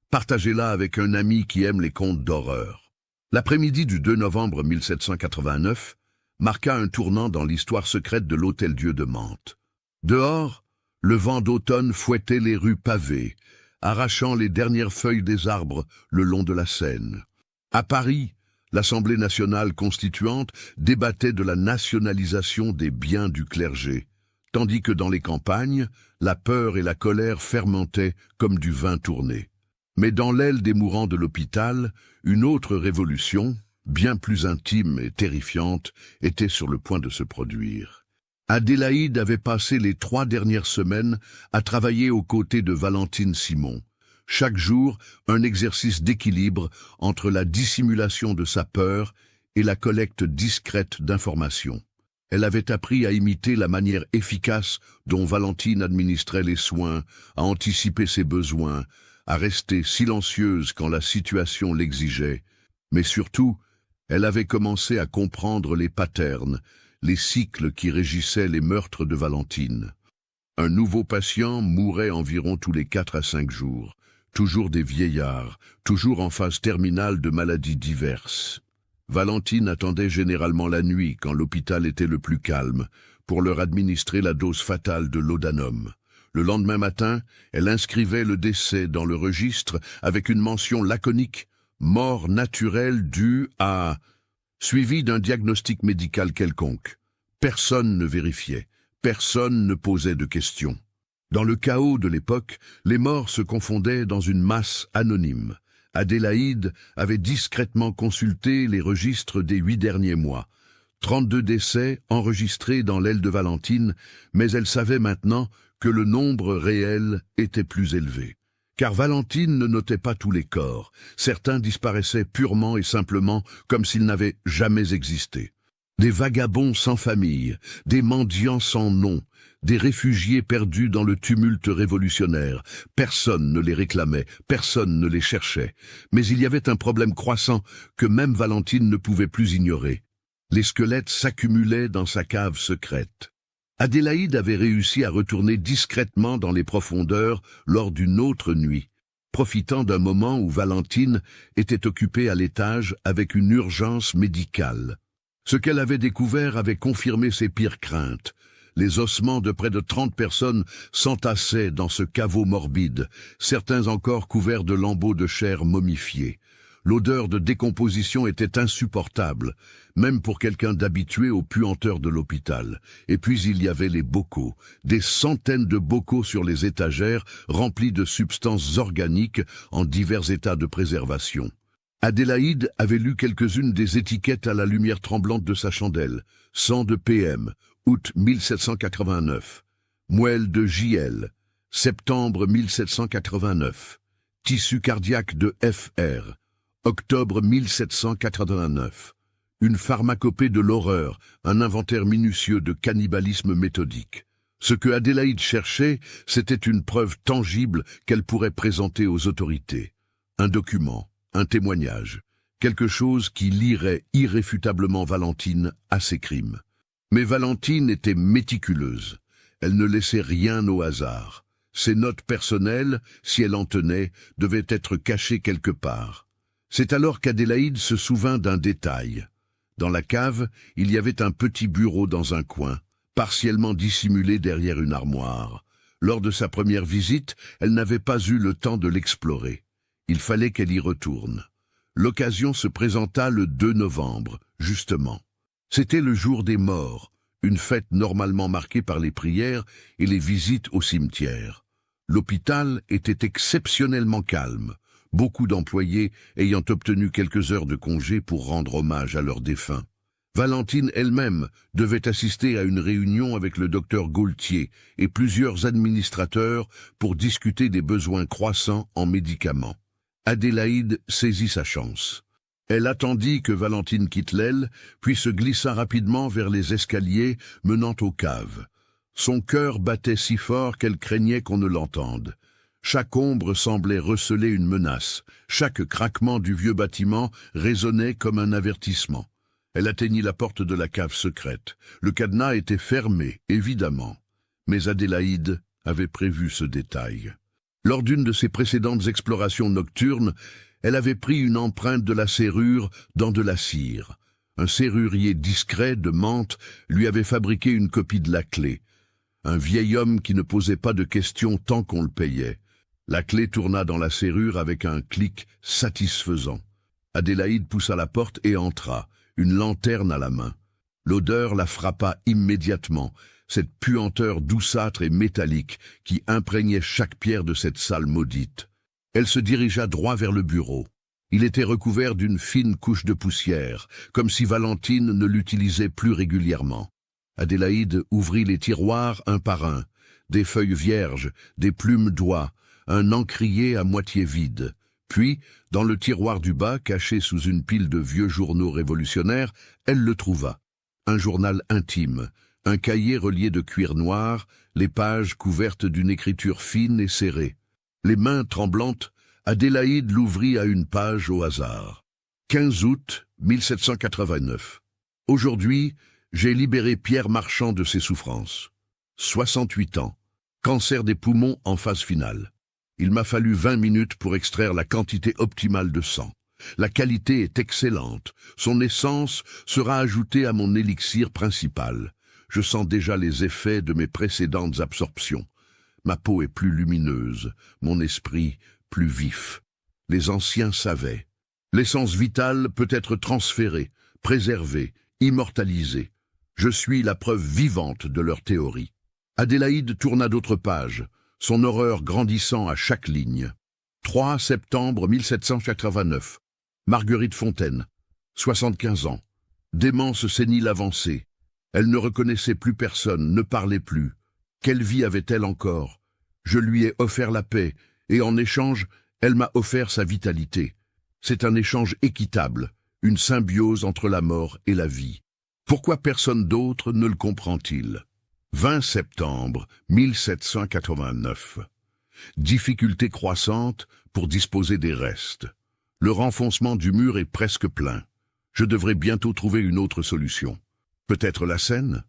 partagez-la avec un ami qui aime les contes d'horreur. L'après-midi du 2 novembre 1789 marqua un tournant dans l'histoire secrète de l'Hôtel-Dieu de Mantes. Dehors, le vent d'automne fouettait les rues pavées, arrachant les dernières feuilles des arbres le long de la Seine. À Paris, l'Assemblée nationale constituante débattait de la nationalisation des biens du clergé, tandis que dans les campagnes, la peur et la colère fermentaient comme du vin tourné. Mais dans l'aile des mourants de l'hôpital, une autre révolution, bien plus intime et terrifiante, était sur le point de se produire. Adélaïde avait passé les 3 dernières semaines à travailler aux côtés de Valentine Simon. Chaque jour, un exercice d'équilibre entre la dissimulation de sa peur et la collecte discrète d'informations. Elle avait appris à imiter la manière efficace dont Valentine administrait les soins, à anticiper ses besoins, à rester silencieuse quand la situation l'exigeait. Mais surtout, elle avait commencé à comprendre les patterns, les cycles qui régissaient les meurtres de Valentine. Un nouveau patient mourait environ tous les 4 à 5 jours. Toujours des vieillards, toujours en phase terminale de maladies diverses. Valentine attendait généralement la nuit, quand l'hôpital était le plus calme, pour leur administrer la dose fatale de laudanum. Le lendemain matin, elle inscrivait le décès dans le registre avec une mention laconique « mort naturelle due à », suivie d'un diagnostic médical quelconque. Personne ne vérifiait, personne ne posait de questions. Dans le chaos de l'époque, les morts se confondaient dans une masse anonyme. Adélaïde avait discrètement consulté les registres des 8 derniers mois. 32 décès enregistrés dans l'aile de Valentine, mais elle savait maintenant que le nombre réel était plus élevé. Car Valentine ne notait pas tous les corps. Certains disparaissaient purement et simplement comme s'ils n'avaient jamais existé. Des vagabonds sans famille, des mendiants sans nom, des réfugiés perdus dans le tumulte révolutionnaire. Personne ne les réclamait, personne ne les cherchait. Mais il y avait un problème croissant que même Valentine ne pouvait plus ignorer. Les squelettes s'accumulaient dans sa cave secrète. Adélaïde avait réussi à retourner discrètement dans les profondeurs lors d'une autre nuit, profitant d'un moment où Valentine était occupée à l'étage avec une urgence médicale. Ce qu'elle avait découvert avait confirmé ses pires craintes. Les ossements de près de 30 personnes s'entassaient dans ce caveau morbide, certains encore couverts de lambeaux de chair momifiée. L'odeur de décomposition était insupportable, même pour quelqu'un d'habitué aux puanteurs de l'hôpital. Et puis il y avait les bocaux, des centaines de bocaux sur les étagères remplis de substances organiques en divers états de préservation. Adélaïde avait lu quelques-unes des étiquettes à la lumière tremblante de sa chandelle. Sang de PM, août 1789. Moelle de JL, septembre 1789. Tissu cardiaque de FR, octobre 1789. Une pharmacopée de l'horreur, un inventaire minutieux de cannibalisme méthodique. Ce que Adélaïde cherchait, c'était une preuve tangible qu'elle pourrait présenter aux autorités. Un document, un témoignage, quelque chose qui lierait irréfutablement Valentine à ses crimes. Mais Valentine était méticuleuse. Elle ne laissait rien au hasard. Ses notes personnelles, si elle en tenait, devaient être cachées quelque part. C'est alors qu'Adélaïde se souvint d'un détail. Dans la cave, il y avait un petit bureau dans un coin, partiellement dissimulé derrière une armoire. Lors de sa première visite, elle n'avait pas eu le temps de l'explorer. Il fallait qu'elle y retourne. L'occasion se présenta le 2 novembre, justement. C'était le jour des morts, une fête normalement marquée par les prières et les visites au cimetière. L'hôpital était exceptionnellement calme, beaucoup d'employés ayant obtenu quelques heures de congé pour rendre hommage à leurs défunts. Valentine elle-même devait assister à une réunion avec le docteur Gaultier et plusieurs administrateurs pour discuter des besoins croissants en médicaments. Adélaïde saisit sa chance. Elle attendit que Valentine quitte l'aile, puis se glissa rapidement vers les escaliers menant aux caves. Son cœur battait si fort qu'elle craignait qu'on ne l'entende. Chaque ombre semblait receler une menace. Chaque craquement du vieux bâtiment résonnait comme un avertissement. Elle atteignit la porte de la cave secrète. Le cadenas était fermé, évidemment. Mais Adélaïde avait prévu ce détail. Lors d'une de ses précédentes explorations nocturnes, elle avait pris une empreinte de la serrure dans de la cire. Un serrurier discret de Mantes lui avait fabriqué une copie de la clé. Un vieil homme qui ne posait pas de questions tant qu'on le payait. La clé tourna dans la serrure avec un clic satisfaisant. Adélaïde poussa la porte et entra, une lanterne à la main. L'odeur la frappa immédiatement, cette puanteur douceâtre et métallique qui imprégnait chaque pierre de cette salle maudite. Elle se dirigea droit vers le bureau. Il était recouvert d'une fine couche de poussière, comme si Valentine ne l'utilisait plus régulièrement. Adélaïde ouvrit les tiroirs un par un, des feuilles vierges, des plumes d'oie, un encrier à moitié vide. Puis, dans le tiroir du bas, caché sous une pile de vieux journaux révolutionnaires, elle le trouva. Un journal intime, un cahier relié de cuir noir, les pages couvertes d'une écriture fine et serrée. Les mains tremblantes, Adélaïde l'ouvrit à une page au hasard. 15 août 1789. Aujourd'hui, j'ai libéré Pierre Marchand de ses souffrances. 68 ans. Cancer des poumons en phase finale. Il m'a fallu 20 minutes pour extraire la quantité optimale de sang. La qualité est excellente. Son essence sera ajoutée à mon élixir principal. Je sens déjà les effets de mes précédentes absorptions. Ma peau est plus lumineuse, mon esprit plus vif. Les anciens savaient. L'essence vitale peut être transférée, préservée, immortalisée. Je suis la preuve vivante de leur théorie. Adélaïde tourna d'autres pages, son horreur grandissant à chaque ligne. 3 septembre 1789. Marguerite Fontaine, 75 ans. Démence sénile avancée. Elle ne reconnaissait plus personne, ne parlait plus. Quelle vie avait-elle encore? Je lui ai offert la paix, et en échange, elle m'a offert sa vitalité. C'est un échange équitable, une symbiose entre la mort et la vie. Pourquoi personne d'autre ne le comprend-il? 20 septembre 1789. Difficulté croissante pour disposer des restes. Le renfoncement du mur est presque plein. Je devrais bientôt trouver une autre solution. Peut-être la Seine?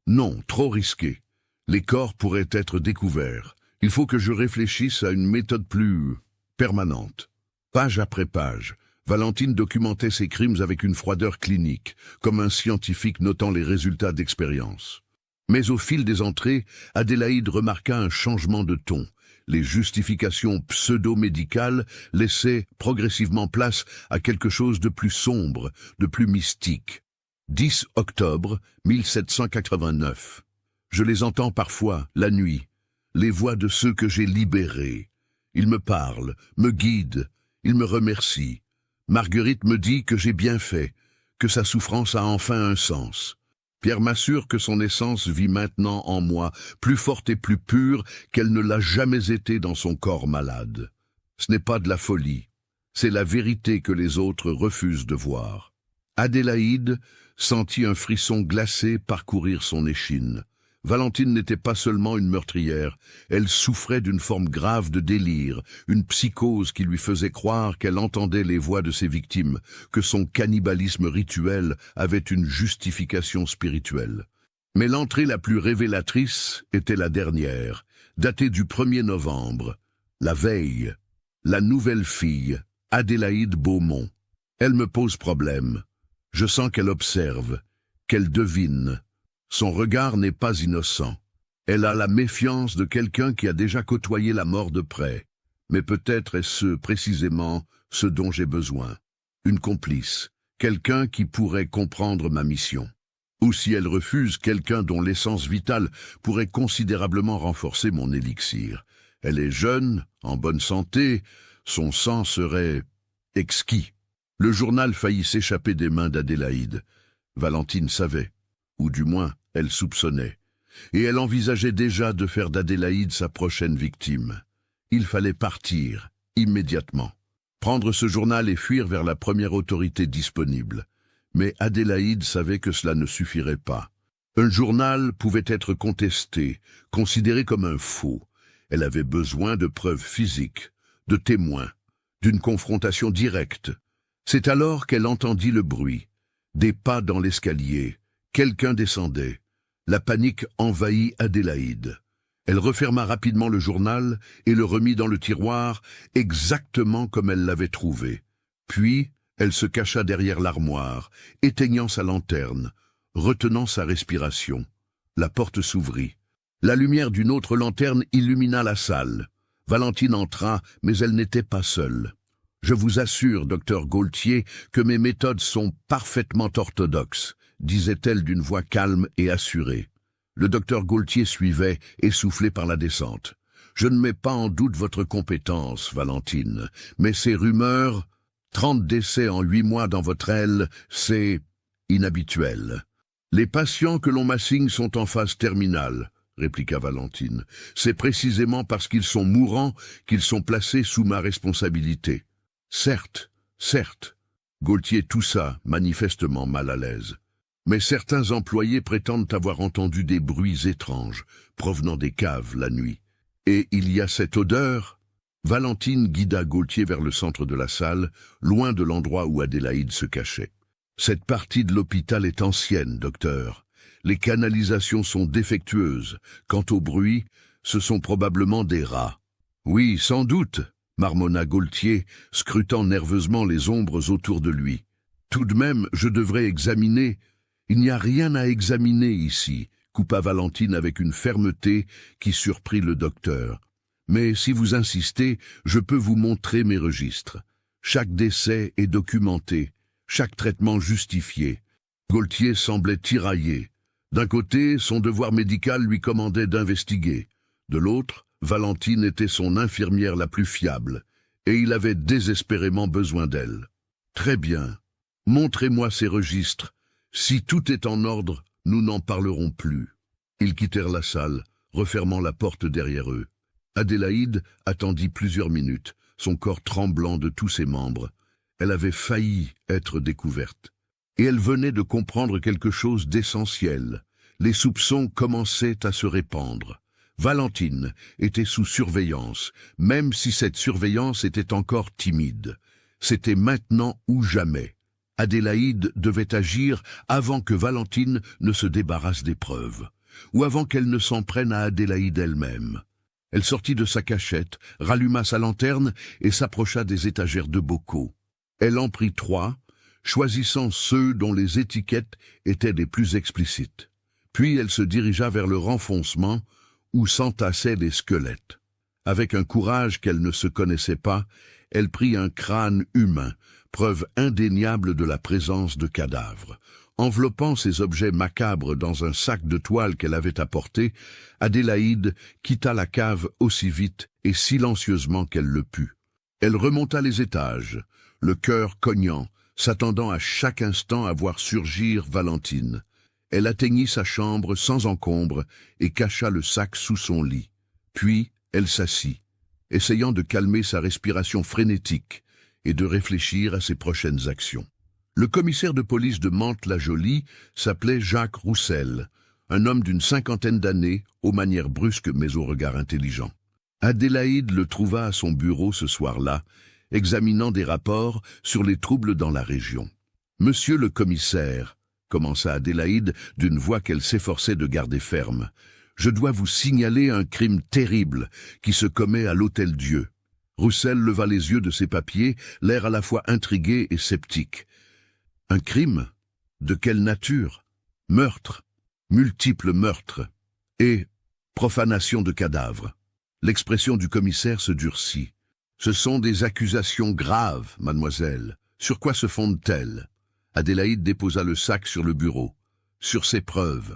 Non, trop risqué. Les corps pourraient être découverts. Il faut que je réfléchisse à une méthode plus permanente. Page après page, Valentine documentait ses crimes avec une froideur clinique, comme un scientifique notant les résultats d'expérience. Mais au fil des entrées, Adélaïde remarqua un changement de ton. Les justifications pseudo-médicales laissaient progressivement place à quelque chose de plus sombre, de plus mystique. 10 octobre 1789. Je les entends parfois, la nuit, les voix de ceux que j'ai libérés. Ils me parlent, me guident, ils me remercient. Marguerite me dit que j'ai bien fait, que sa souffrance a enfin un sens. Pierre m'assure que son essence vit maintenant en moi, plus forte et plus pure qu'elle ne l'a jamais été dans son corps malade. Ce n'est pas de la folie, c'est la vérité que les autres refusent de voir. Adélaïde sentit un frisson glacé parcourir son échine. Valentine n'était pas seulement une meurtrière, elle souffrait d'une forme grave de délire, une psychose qui lui faisait croire qu'elle entendait les voix de ses victimes, que son cannibalisme rituel avait une justification spirituelle. Mais l'entrée la plus révélatrice était la dernière, datée du 1er novembre, la veille, la nouvelle fille, Adélaïde Beaumont. Elle me pose problème. Je sens qu'elle observe, qu'elle devine. Son regard n'est pas innocent. Elle a la méfiance de quelqu'un qui a déjà côtoyé la mort de près. Mais peut-être est-ce précisément ce dont j'ai besoin. Une complice, quelqu'un qui pourrait comprendre ma mission. Ou si elle refuse, quelqu'un dont l'essence vitale pourrait considérablement renforcer mon élixir. Elle est jeune, en bonne santé, son sang serait exquis. Le journal faillit s'échapper des mains d'Adélaïde. Valentine savait. Ou du moins, elle soupçonnait. Et elle envisageait déjà de faire d'Adélaïde sa prochaine victime. Il fallait partir, immédiatement. Prendre ce journal et fuir vers la première autorité disponible. Mais Adélaïde savait que cela ne suffirait pas. Un journal pouvait être contesté, considéré comme un faux. Elle avait besoin de preuves physiques, de témoins, d'une confrontation directe. C'est alors qu'elle entendit le bruit. Des pas dans l'escalier. Quelqu'un descendait. La panique envahit Adélaïde. Elle referma rapidement le journal et le remit dans le tiroir exactement comme elle l'avait trouvé. Puis, elle se cacha derrière l'armoire, éteignant sa lanterne, retenant sa respiration. La porte s'ouvrit. La lumière d'une autre lanterne illumina la salle. Valentine entra, mais elle n'était pas seule. « Je vous assure, docteur Gaultier, que mes méthodes sont parfaitement orthodoxes, » disait-elle d'une voix calme et assurée. Le docteur Gaultier suivait, essoufflé par la descente. « Je ne mets pas en doute votre compétence, Valentine, mais ces rumeurs, 30 décès en 8 mois dans votre aile, c'est inhabituel. Les patients que l'on m'assigne sont en phase terminale, répliqua Valentine. C'est précisément parce qu'ils sont mourants qu'ils sont placés sous ma responsabilité. Certes, certes. Gaultier toussa, manifestement mal à l'aise. Mais certains employés prétendent avoir entendu des bruits étranges, provenant des caves la nuit. Et il y a cette odeur. Valentine guida Gaultier vers le centre de la salle, loin de l'endroit où Adélaïde se cachait. Cette partie de l'hôpital est ancienne, docteur. Les canalisations sont défectueuses. Quant au bruit, ce sont probablement des rats. Oui, sans doute, marmonna Gaultier, scrutant nerveusement les ombres autour de lui. Tout de même, je devrais examiner. Il n'y a rien à examiner ici, coupa Valentine avec une fermeté qui surprit le docteur. Mais si vous insistez, je peux vous montrer mes registres. Chaque décès est documenté, chaque traitement justifié. Gaultier semblait tiraillé. D'un côté, son devoir médical lui commandait d'investiguer. De l'autre, Valentine était son infirmière la plus fiable, et il avait désespérément besoin d'elle. Très bien. Montrez-moi ces registres. Si tout est en ordre, nous n'en parlerons plus. Ils quittèrent la salle, refermant la porte derrière eux. Adélaïde attendit plusieurs minutes, son corps tremblant de tous ses membres. Elle avait failli être découverte. Et elle venait de comprendre quelque chose d'essentiel. Les soupçons commençaient à se répandre. Valentine était sous surveillance, même si cette surveillance était encore timide. C'était maintenant ou jamais. Adélaïde devait agir avant que Valentine ne se débarrasse des preuves, ou avant qu'elle ne s'en prenne à Adélaïde elle-même. Elle sortit de sa cachette, ralluma sa lanterne et s'approcha des étagères de bocaux. Elle en prit 3, choisissant ceux dont les étiquettes étaient les plus explicites. Puis elle se dirigea vers le renfoncement où s'entassaient les squelettes. Avec un courage qu'elle ne se connaissait pas, elle prit un crâne humain, preuve indéniable de la présence de cadavres. Enveloppant ces objets macabres dans un sac de toile qu'elle avait apporté, Adélaïde quitta la cave aussi vite et silencieusement qu'elle le put. Elle remonta les étages, le cœur cognant, s'attendant à chaque instant à voir surgir Valentine. Elle atteignit sa chambre sans encombre et cacha le sac sous son lit. Puis elle s'assit, essayant de calmer sa respiration frénétique et de réfléchir à ses prochaines actions. Le commissaire de police de Mantes-la-Jolie s'appelait Jacques Roussel, un homme d'une 50aine d'années, aux manières brusques mais au regard intelligent. Adélaïde le trouva à son bureau ce soir-là, examinant des rapports sur les troubles dans la région. « Monsieur le commissaire », commença Adélaïde d'une voix qu'elle s'efforçait de garder ferme, « je dois vous signaler un crime terrible qui se commet à l'Hôtel-Dieu. » Roussel leva les yeux de ses papiers, l'air à la fois intrigué et sceptique. « Un crime? De quelle nature? Meurtre, multiples meurtres et profanation de cadavres. » L'expression du commissaire se durcit. « Ce sont des accusations graves, mademoiselle. Sur quoi se fondent-elles » Adélaïde déposa le sac sur le bureau. « Sur ses preuves. »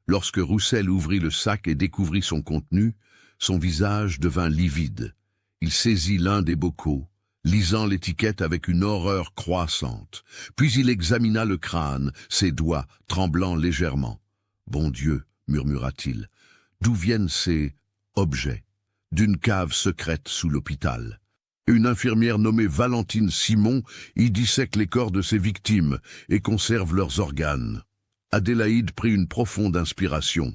Lorsque Roussel ouvrit le sac et découvrit son contenu, son visage devint livide. Il saisit l'un des bocaux, lisant l'étiquette avec une horreur croissante. Puis il examina le crâne, ses doigts tremblant légèrement. « Bon Dieu, murmura-t-il, d'où viennent ces objets ? D'une cave secrète sous l'hôpital. Une infirmière nommée Valentine Simon y dissèque les corps de ses victimes et conserve leurs organes. » Adélaïde prit une profonde inspiration.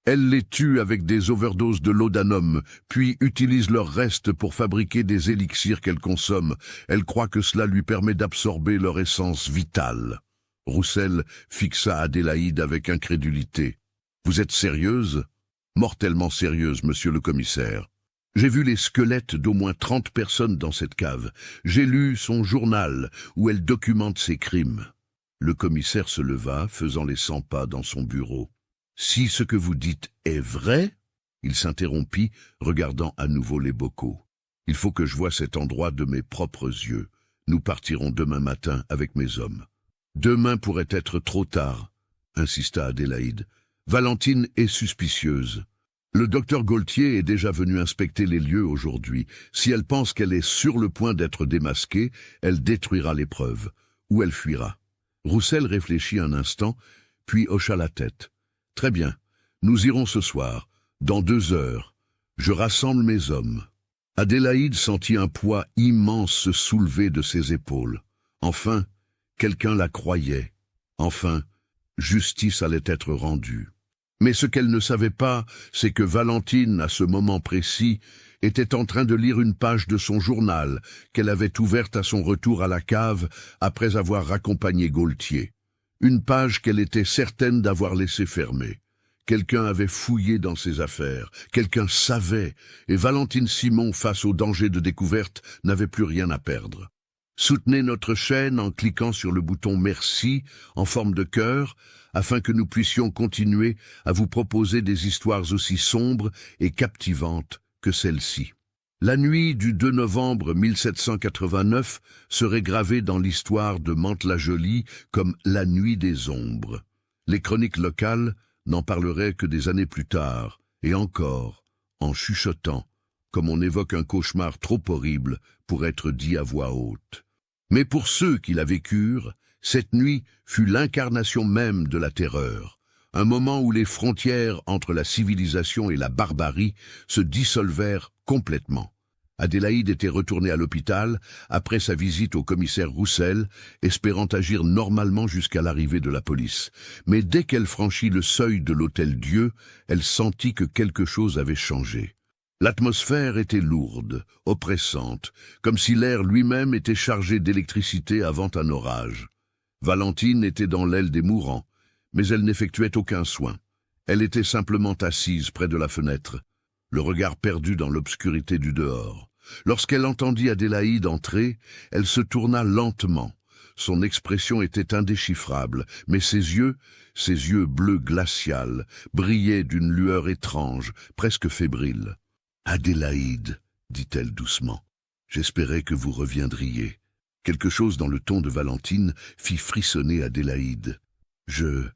Elle les tue avec des overdoses de laudanum, puis utilise leurs restes pour fabriquer des élixirs qu'elle consomme. Elle croit que cela lui permet d'absorber leur essence vitale. Roussel fixa Adélaïde avec incrédulité. « Vous êtes sérieuse ? » ?»« Mortellement sérieuse, monsieur le commissaire. J'ai vu les squelettes d'au moins 30 personnes dans cette cave. J'ai lu son journal où elle documente ses crimes. » Le commissaire se leva, faisant les 100 pas dans son bureau. « Si ce que vous dites est vrai, Il s'interrompit, regardant à nouveau les bocaux. « Il faut que je voie cet endroit de mes propres yeux. Nous partirons demain matin avec mes hommes. »« Demain pourrait être trop tard, » insista Adélaïde. « Valentine est suspicieuse. Le docteur Gaultier est déjà venu inspecter les lieux aujourd'hui. Si elle pense qu'elle est sur le point d'être démasquée, elle détruira les preuves, ou elle fuira. » Roussel réfléchit un instant, puis hocha la tête. « Très bien, nous irons ce soir. Dans 2 heures, je rassemble mes hommes. » Adélaïde sentit un poids immense se soulever de ses épaules. Enfin, quelqu'un la croyait. Enfin, justice allait être rendue. Mais ce qu'elle ne savait pas, c'est que Valentine, à ce moment précis, était en train de lire une page de son journal qu'elle avait ouverte à son retour à la cave après avoir raccompagné Gaultier. Une page qu'elle était certaine d'avoir laissée fermée. Quelqu'un avait fouillé dans ses affaires, quelqu'un savait, et Valentine Simon, face au danger de découverte, n'avait plus rien à perdre. Soutenez notre chaîne en cliquant sur le bouton « Merci » en forme de cœur, afin que nous puissions continuer à vous proposer des histoires aussi sombres et captivantes que celle-ci. La nuit du 2 novembre 1789 serait gravée dans l'histoire de Mantes-la-Jolie comme la nuit des ombres. Les chroniques locales n'en parleraient que des années plus tard, et encore, en chuchotant, comme on évoque un cauchemar trop horrible pour être dit à voix haute. Mais pour ceux qui la vécurent, cette nuit fut l'incarnation même de la terreur, un moment où les frontières entre la civilisation et la barbarie se dissolvèrent complètement. Adélaïde était retournée à l'hôpital après sa visite au commissaire Roussel, espérant agir normalement jusqu'à l'arrivée de la police. Mais dès qu'elle franchit le seuil de l'Hôtel-Dieu, elle sentit que quelque chose avait changé. L'atmosphère était lourde, oppressante, comme si l'air lui-même était chargé d'électricité avant un orage. Valentine était dans l'aile des mourants, mais elle n'effectuait aucun soin. Elle était simplement assise près de la fenêtre, le regard perdu dans l'obscurité du dehors. Lorsqu'elle entendit Adélaïde entrer, elle se tourna lentement. Son expression était indéchiffrable, mais ses yeux bleus glacial, brillaient d'une lueur étrange, presque fébrile. « Adélaïde, » dit-elle doucement, « j'espérais que vous reviendriez. » Quelque chose dans le ton de Valentine fit frissonner Adélaïde. « Je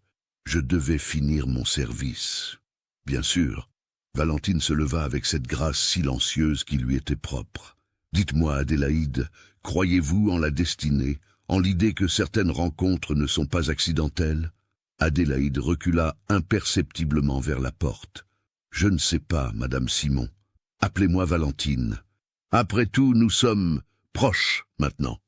devais finir mon service. » Bien sûr. Valentine se leva avec cette grâce silencieuse qui lui était propre. « Dites-moi, Adélaïde, croyez-vous en la destinée, en l'idée que certaines rencontres ne sont pas accidentelles ?» Adélaïde recula imperceptiblement vers la porte. « Je ne sais pas, Madame Simon. Appelez-moi Valentine. Après tout, nous sommes proches maintenant. »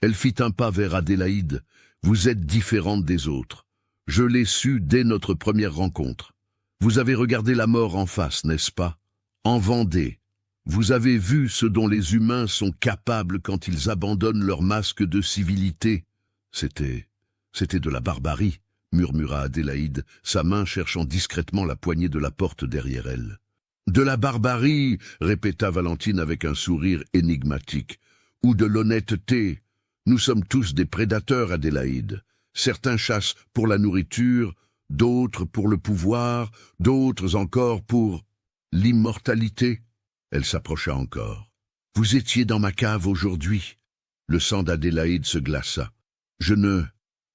Elle fit un pas vers Adélaïde. « Vous êtes différente des autres. Je l'ai su dès notre première rencontre. Vous avez regardé la mort en face, n'est-ce pas? En Vendée. Vous avez vu ce dont les humains sont capables quand ils abandonnent leur masque de civilité. C'était de la barbarie, murmura Adélaïde, sa main cherchant discrètement la poignée de la porte derrière elle. De la barbarie, répéta Valentine avec un sourire énigmatique, ou de l'honnêteté. Nous sommes tous des prédateurs, Adélaïde. Certains chassent pour la nourriture, d'autres pour le pouvoir, d'autres encore pour l'immortalité. Elle s'approcha encore. « Vous étiez dans ma cave aujourd'hui. » Le sang d'Adélaïde se glaça. « Je ne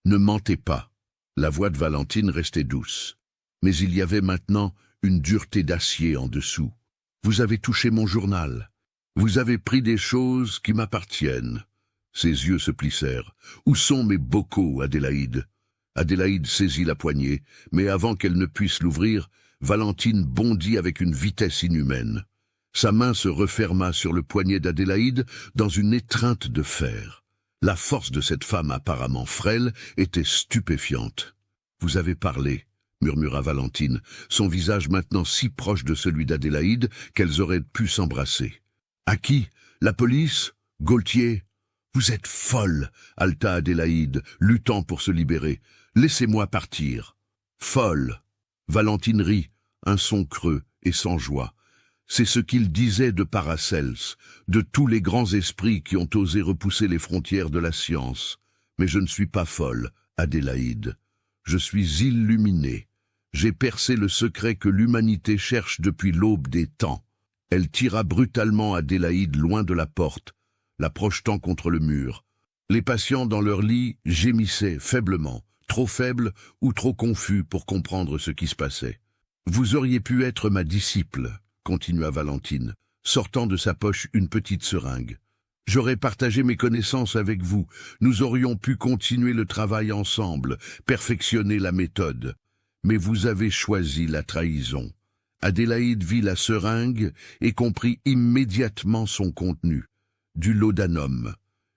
mentais pas. » La voix de Valentine restait douce. Mais il y avait maintenant une dureté d'acier en dessous. « Vous avez touché mon journal. Vous avez pris des choses qui m'appartiennent. » Ses yeux se plissèrent. « Où sont mes bocaux, Adélaïde ?» Adélaïde saisit la poignée, mais avant qu'elle ne puisse l'ouvrir, Valentine bondit avec une vitesse inhumaine. Sa main se referma sur le poignet d'Adélaïde dans une étreinte de fer. La force de cette femme apparemment frêle était stupéfiante. « Vous avez parlé, » murmura Valentine, son visage maintenant si proche de celui d'Adélaïde qu'elles auraient pu s'embrasser. « À qui? La police? Gaultier? » « Vous êtes folle, » haleta Adélaïde, luttant pour se libérer. « Laissez-moi partir. »« Folle !» Valentine rit, un son creux et sans joie. C'est ce qu'il disait de Paracels, de tous les grands esprits qui ont osé repousser les frontières de la science. Mais je ne suis pas folle, Adélaïde. Je suis illuminée. J'ai percé le secret que l'humanité cherche depuis l'aube des temps. » Elle tira brutalement Adélaïde loin de la porte, la projetant contre le mur. Les patients dans leur lit gémissaient faiblement, trop faibles ou trop confus pour comprendre ce qui se passait. « Vous auriez pu être ma disciple, » continua Valentine, sortant de sa poche une petite seringue. « J'aurais partagé mes connaissances avec vous. Nous aurions pu continuer le travail ensemble, perfectionner la méthode. Mais vous avez choisi la trahison. » Adélaïde vit la seringue et comprit immédiatement son contenu. Du laudanum.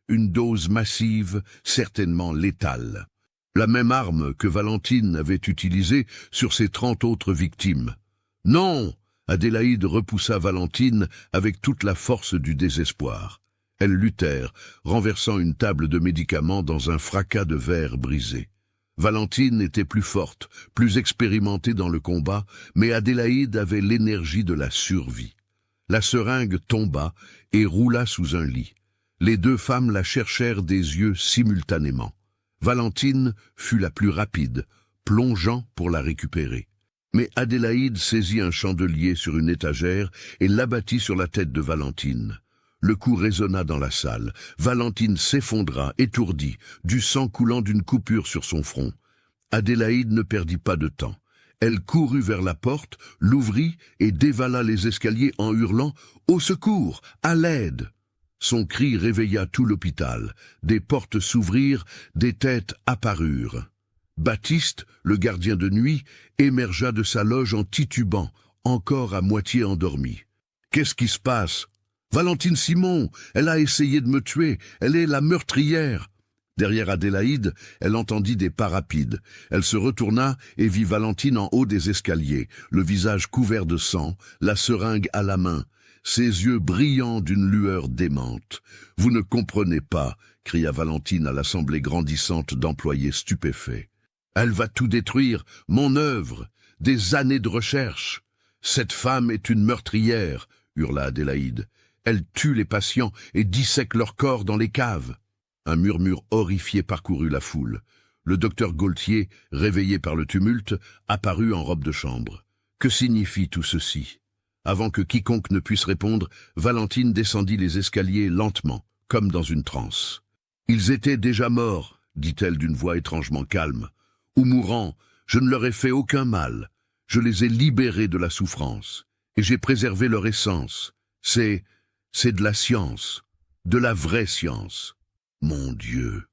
Une dose massive, certainement létale. La même arme que Valentine avait utilisée sur ses 30 autres victimes. « Non !» Adélaïde repoussa Valentine avec toute la force du désespoir. Elles luttèrent, renversant une table de médicaments dans un fracas de verre brisé. Valentine était plus forte, plus expérimentée dans le combat, mais Adélaïde avait l'énergie de la survie. La seringue tomba et roula sous un lit. Les deux femmes la cherchèrent des yeux simultanément. Valentine fut la plus rapide, plongeant pour la récupérer. Mais Adélaïde saisit un chandelier sur une étagère et l'abattit sur la tête de Valentine. Le coup résonna dans la salle. Valentine s'effondra, étourdie, du sang coulant d'une coupure sur son front. Adélaïde ne perdit pas de temps. Elle courut vers la porte, l'ouvrit et dévala les escaliers en hurlant « Au secours! À l'aide !» Son cri réveilla tout l'hôpital. Des portes s'ouvrirent, des têtes apparurent. Baptiste, le gardien de nuit, émergea de sa loge en titubant, encore à moitié endormi. « Qu'est-ce qui se passe ? » « Valentine Simon, elle a essayé de me tuer, elle est la meurtrière !» Derrière Adélaïde, elle entendit des pas rapides. Elle se retourna et vit Valentine en haut des escaliers, le visage couvert de sang, la seringue à la main, ses yeux brillants d'une lueur démente. « Vous ne comprenez pas !» cria Valentine à l'assemblée grandissante d'employés stupéfaits. « Elle va tout détruire, mon œuvre, des années de recherche. Cette femme est une meurtrière !» hurla Adélaïde. Elle tue les patients et dissèque leurs corps dans les caves. Un murmure horrifié parcourut la foule. Le docteur Gaultier, réveillé par le tumulte, apparut en robe de chambre. Que signifie tout ceci? Avant que quiconque ne puisse répondre, Valentine descendit les escaliers lentement, comme dans une transe. « Ils étaient déjà morts, » dit-elle d'une voix étrangement calme. « Ou mourants, je ne leur ai fait aucun mal. Je les ai libérés de la souffrance. Et j'ai préservé leur essence. C'est de la science, de la vraie science. »« Mon Dieu !»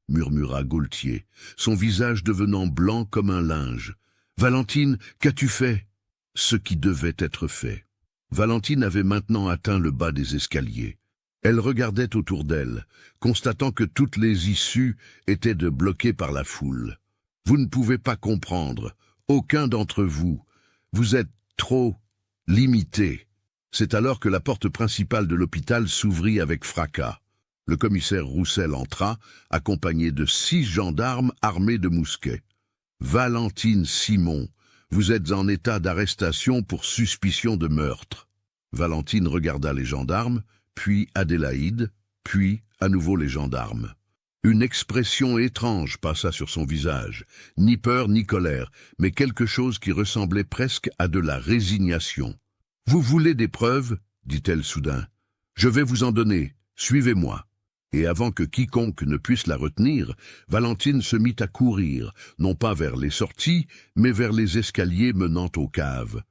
murmura Gaultier, son visage devenant blanc comme un linge. « Valentine, qu'as-tu fait ?» Ce qui devait être fait. Valentine avait maintenant atteint le bas des escaliers. Elle regardait autour d'elle, constatant que toutes les issues étaient bloquées par la foule. « Vous ne pouvez pas comprendre, aucun d'entre vous. Vous êtes trop limités. » C'est alors que la porte principale de l'hôpital s'ouvrit avec fracas. Le commissaire Roussel entra, accompagné de 6 gendarmes armés de mousquets. « Valentine Simon, vous êtes en état d'arrestation pour suspicion de meurtre. » Valentine regarda les gendarmes, puis Adélaïde, puis à nouveau les gendarmes. Une expression étrange passa sur son visage, ni peur ni colère, mais quelque chose qui ressemblait presque à de la résignation. « Vous voulez des preuves ?» dit-elle soudain. « Je vais vous en donner, suivez-moi. » Et avant que quiconque ne puisse la retenir, Valentine se mit à courir, non pas vers les sorties, mais vers les escaliers menant aux caves.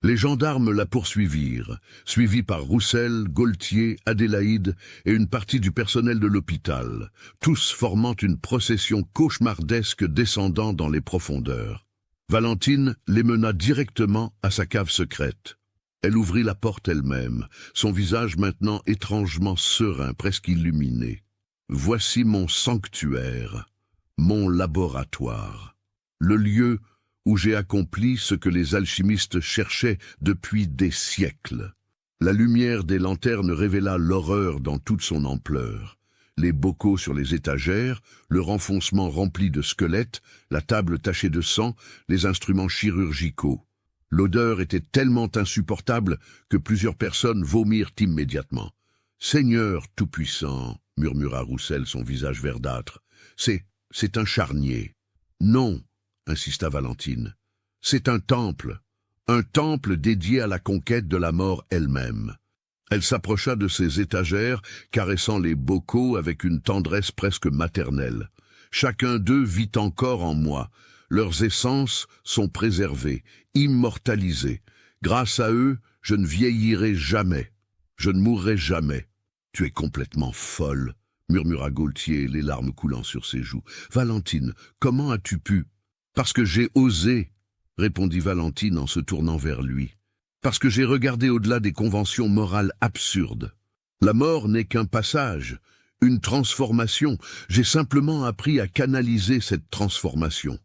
Les gendarmes la poursuivirent, suivis par Roussel, Gaultier, Adélaïde et une partie du personnel de l'hôpital, tous formant une procession cauchemardesque descendant dans les profondeurs. Valentine les mena directement à sa cave secrète. Elle ouvrit la porte elle-même, son visage maintenant étrangement serein, presque illuminé. « Voici mon sanctuaire, mon laboratoire, le lieu où j'ai accompli ce que les alchimistes cherchaient depuis des siècles. » La lumière des lanternes révéla l'horreur dans toute son ampleur. Les bocaux sur les étagères, le renfoncement rempli de squelettes, la table tachée de sang, les instruments chirurgicaux. L'odeur était tellement insupportable que plusieurs personnes vomirent immédiatement. « Seigneur tout-puissant !» murmura Roussel, son visage verdâtre. « C'est un charnier. »« Non !» insista Valentine. « C'est un temple dédié à la conquête de la mort elle-même. Elle s'approcha de ses étagères, caressant les bocaux avec une tendresse presque maternelle. Chacun d'eux vit encore en moi. Leurs essences sont préservées, immortalisées. Grâce à eux, je ne vieillirai jamais. Je ne mourrai jamais. Tu es complètement folle, murmura Gaultier, les larmes coulant sur ses joues. Valentine, comment as-tu pu? Parce que j'ai osé, répondit Valentine en se tournant vers lui. Parce que j'ai regardé au-delà des conventions morales absurdes. La mort n'est qu'un passage, une transformation. J'ai simplement appris à canaliser cette transformation.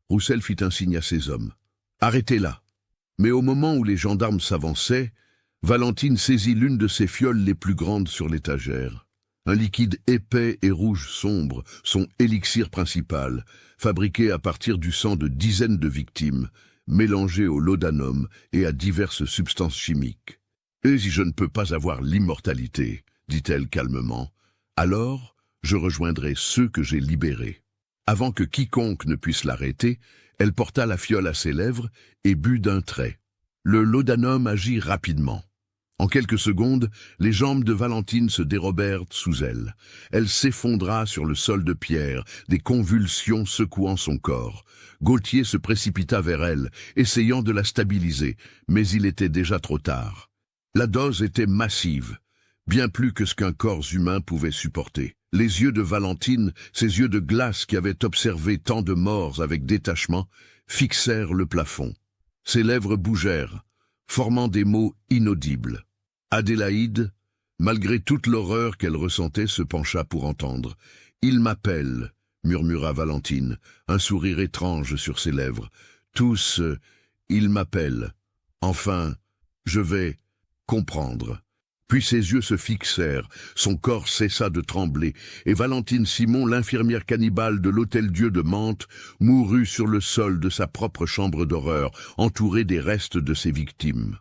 Roussel fit un signe à ses hommes. Arrêtez-la. Mais au moment où les gendarmes s'avançaient, Valentine saisit l'une de ses fioles les plus grandes sur l'étagère. Un liquide épais et rouge sombre, son élixir principal, fabriqué à partir du sang de dizaines de victimes, mélangé au laudanum et à diverses substances chimiques. « Et si je ne peux pas avoir l'immortalité, dit-elle calmement, alors je rejoindrai ceux que j'ai libérés. » Avant que quiconque ne puisse l'arrêter, elle porta la fiole à ses lèvres et but d'un trait. Le laudanum agit rapidement. En quelques secondes, les jambes de Valentine se dérobèrent sous elle. Elle s'effondra sur le sol de pierre, des convulsions secouant son corps. Gaultier se précipita vers elle, essayant de la stabiliser, mais il était déjà trop tard. La dose était massive, bien plus que ce qu'un corps humain pouvait supporter. Les yeux de Valentine, ces yeux de glace qui avaient observé tant de morts avec détachement, fixèrent le plafond. Ses lèvres bougèrent, formant des mots inaudibles. Adélaïde, malgré toute l'horreur qu'elle ressentait, se pencha pour entendre. « Il m'appelle », murmura Valentine, un sourire étrange sur ses lèvres. « Tous, il m'appelle. Enfin, je vais comprendre. » Puis ses yeux se fixèrent, son corps cessa de trembler, et Valentine Simon, l'infirmière cannibale de l'Hôtel-Dieu de Mantes, mourut sur le sol de sa propre chambre d'horreur, entourée des restes de ses victimes.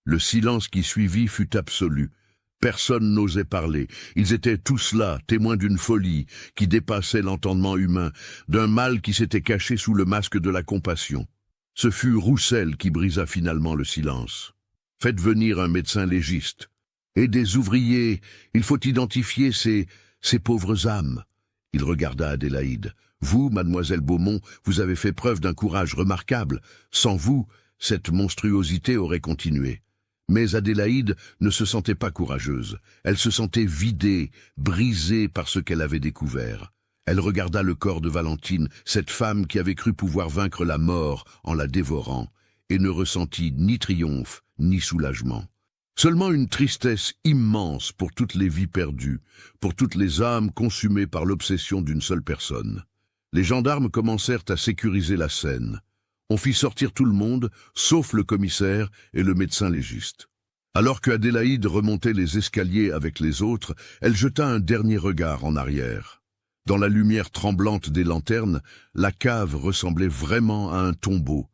Le silence qui suivit fut absolu. Personne n'osait parler. Ils étaient tous là, témoins d'une folie qui dépassait l'entendement humain, d'un mal qui s'était caché sous le masque de la compassion. Ce fut Roussel qui brisa finalement le silence. « Faites venir un médecin légiste. Et des ouvriers, il faut identifier ces pauvres âmes. » Il regarda Adélaïde. « Vous, mademoiselle Beaumont, vous avez fait preuve d'un courage remarquable. Sans vous, cette monstruosité aurait continué. » Mais Adélaïde ne se sentait pas courageuse. Elle se sentait vidée, brisée par ce qu'elle avait découvert. Elle regarda le corps de Valentine, cette femme qui avait cru pouvoir vaincre la mort en la dévorant, et ne ressentit ni triomphe ni soulagement. Seulement une tristesse immense pour toutes les vies perdues, pour toutes les âmes consumées par l'obsession d'une seule personne. Les gendarmes commencèrent à sécuriser la scène. On fit sortir tout le monde, sauf le commissaire et le médecin légiste. Alors que Adélaïde remontait les escaliers avec les autres, elle jeta un dernier regard en arrière. Dans la lumière tremblante des lanternes, la cave ressemblait vraiment à un tombeau.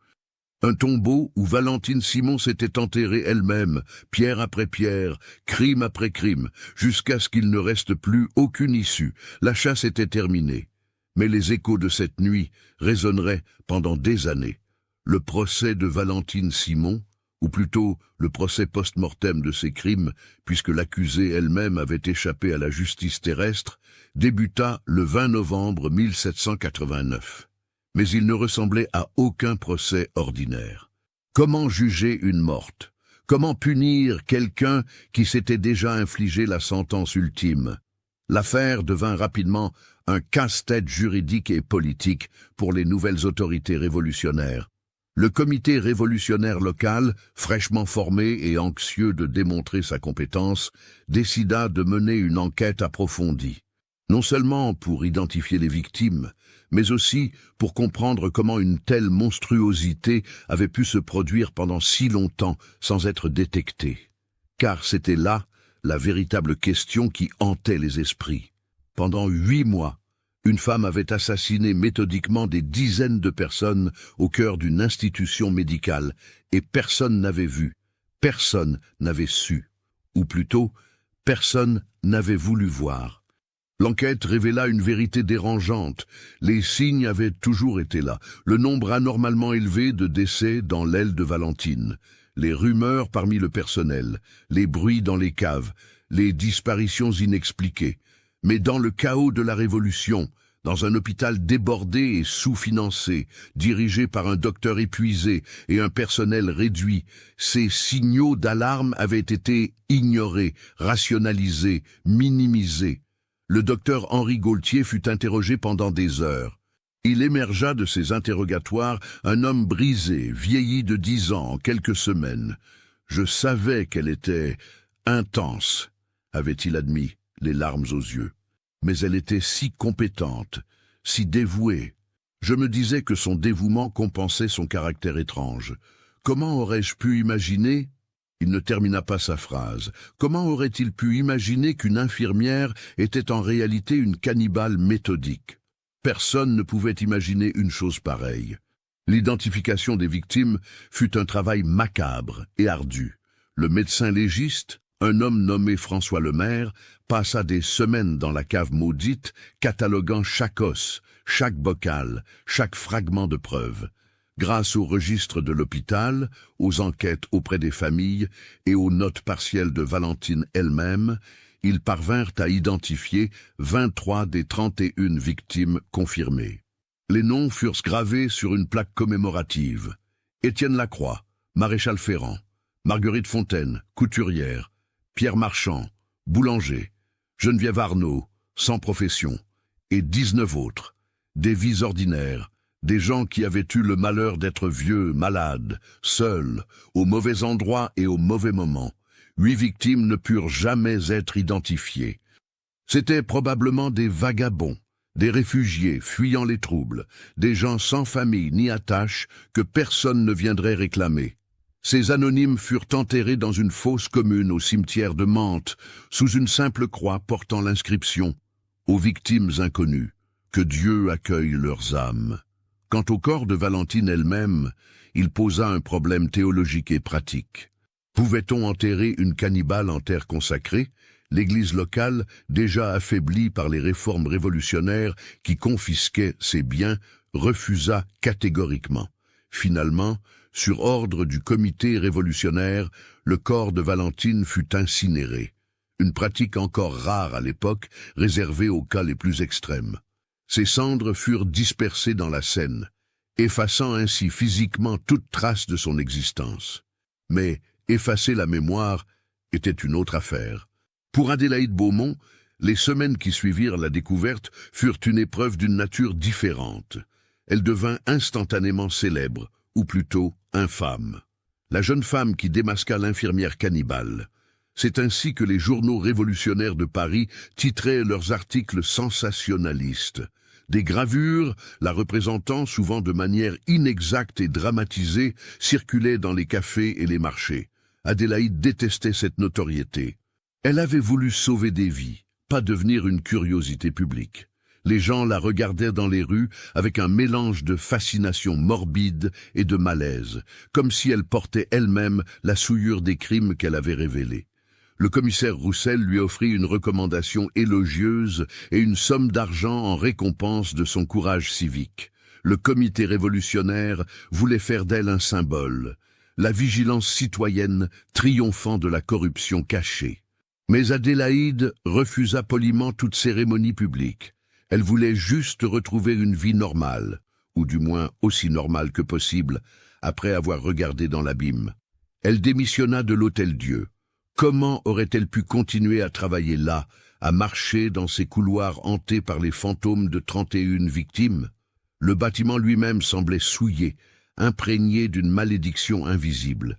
Un tombeau où Valentine Simon s'était enterrée elle-même, pierre après pierre, crime après crime, jusqu'à ce qu'il ne reste plus aucune issue. La chasse était terminée. Mais les échos de cette nuit résonneraient pendant des années. Le procès de Valentine Simon, ou plutôt le procès post-mortem de ses crimes, puisque l'accusée elle-même avait échappé à la justice terrestre, débuta le 20 novembre 1789. Mais il ne ressemblait à aucun procès ordinaire. Comment juger une morte? Comment punir quelqu'un qui s'était déjà infligé la sentence ultime? L'affaire devint rapidement un casse-tête juridique et politique pour les nouvelles autorités révolutionnaires. Le comité révolutionnaire local, fraîchement formé et anxieux de démontrer sa compétence, décida de mener une enquête approfondie. Non seulement pour identifier les victimes, mais aussi pour comprendre comment une telle monstruosité avait pu se produire pendant si longtemps sans être détectée. Car c'était là la véritable question qui hantait les esprits. Pendant 8 mois, une femme avait assassiné méthodiquement des dizaines de personnes au cœur d'une institution médicale, et personne n'avait vu, personne n'avait su, ou plutôt, personne n'avait voulu voir. L'enquête révéla une vérité dérangeante. Les signes avaient toujours été là. Le nombre anormalement élevé de décès dans l'aile de Valentine, les rumeurs parmi le personnel, les bruits dans les caves, les disparitions inexpliquées. Mais dans le chaos de la Révolution, dans un hôpital débordé et sous-financé, dirigé par un docteur épuisé et un personnel réduit, ces signaux d'alarme avaient été ignorés, rationalisés, minimisés. Le docteur Henri Gaultier fut interrogé pendant des heures. Il émergea de ces interrogatoires un homme brisé, vieilli de 10 ans en quelques semaines. Je savais qu'elle était intense, avait-il admis, les larmes aux yeux. Mais elle était si compétente, si dévouée. Je me disais que son dévouement compensait son caractère étrange. Comment aurais-je pu imaginer? Il ne termina pas sa phrase. Comment aurait-il pu imaginer qu'une infirmière était en réalité une cannibale méthodique? Personne ne pouvait imaginer une chose pareille. L'identification des victimes fut un travail macabre et ardu. Le médecin légiste, un homme nommé François Lemaire, passa des semaines dans la cave maudite, cataloguant chaque os, chaque bocal, chaque fragment de preuve. Grâce au registre de l'hôpital, aux enquêtes auprès des familles et aux notes partielles de Valentine elle-même, ils parvinrent à identifier 23 des 31 victimes confirmées. Les noms furent gravés sur une plaque commémorative. Étienne Lacroix, maréchal Ferrand, Marguerite Fontaine, couturière, Pierre Marchand, boulanger, Geneviève Arnaud, sans profession, et 19 autres, des vies ordinaires, des gens qui avaient eu le malheur d'être vieux, malades, seuls, au mauvais endroit et au mauvais moment. 8 victimes ne purent jamais être identifiées. C'étaient probablement des vagabonds, des réfugiés fuyant les troubles, des gens sans famille ni attache que personne ne viendrait réclamer. Ces anonymes furent enterrés dans une fosse commune au cimetière de Mantes, sous une simple croix portant l'inscription « Aux victimes inconnues, que Dieu accueille leurs âmes ». Quant au corps de Valentine elle-même, il posa un problème théologique et pratique. Pouvait-on enterrer une cannibale en terre consacrée? L'Église locale, déjà affaiblie par les réformes révolutionnaires qui confisquaient ses biens, refusa catégoriquement. Finalement, sur ordre du comité révolutionnaire, le corps de Valentine fut incinéré. Une pratique encore rare à l'époque, réservée aux cas les plus extrêmes. Ses cendres furent dispersées dans la Seine, effaçant ainsi physiquement toute trace de son existence. Mais effacer la mémoire était une autre affaire. Pour Adélaïde Beaumont, les semaines qui suivirent la découverte furent une épreuve d'une nature différente. Elle devint instantanément célèbre, ou plutôt infâme. La jeune femme qui démasqua l'infirmière cannibale. C'est ainsi que les journaux révolutionnaires de Paris titraient leurs articles sensationnalistes. Des gravures, la représentant souvent de manière inexacte et dramatisée, circulaient dans les cafés et les marchés. Adélaïde détestait cette notoriété. Elle avait voulu sauver des vies, pas devenir une curiosité publique. Les gens la regardaient dans les rues avec un mélange de fascination morbide et de malaise, comme si elle portait elle-même la souillure des crimes qu'elle avait révélés. Le commissaire Roussel lui offrit une recommandation élogieuse et une somme d'argent en récompense de son courage civique. Le comité révolutionnaire voulait faire d'elle un symbole, la vigilance citoyenne triomphant de la corruption cachée. Mais Adélaïde refusa poliment toute cérémonie publique. Elle voulait juste retrouver une vie normale, ou du moins aussi normale que possible, après avoir regardé dans l'abîme. Elle démissionna de l'Hôtel-Dieu. Comment aurait-elle pu continuer à travailler là, à marcher dans ces couloirs hantés par les fantômes de 31 victimes? Le bâtiment lui-même semblait souillé, imprégné d'une malédiction invisible.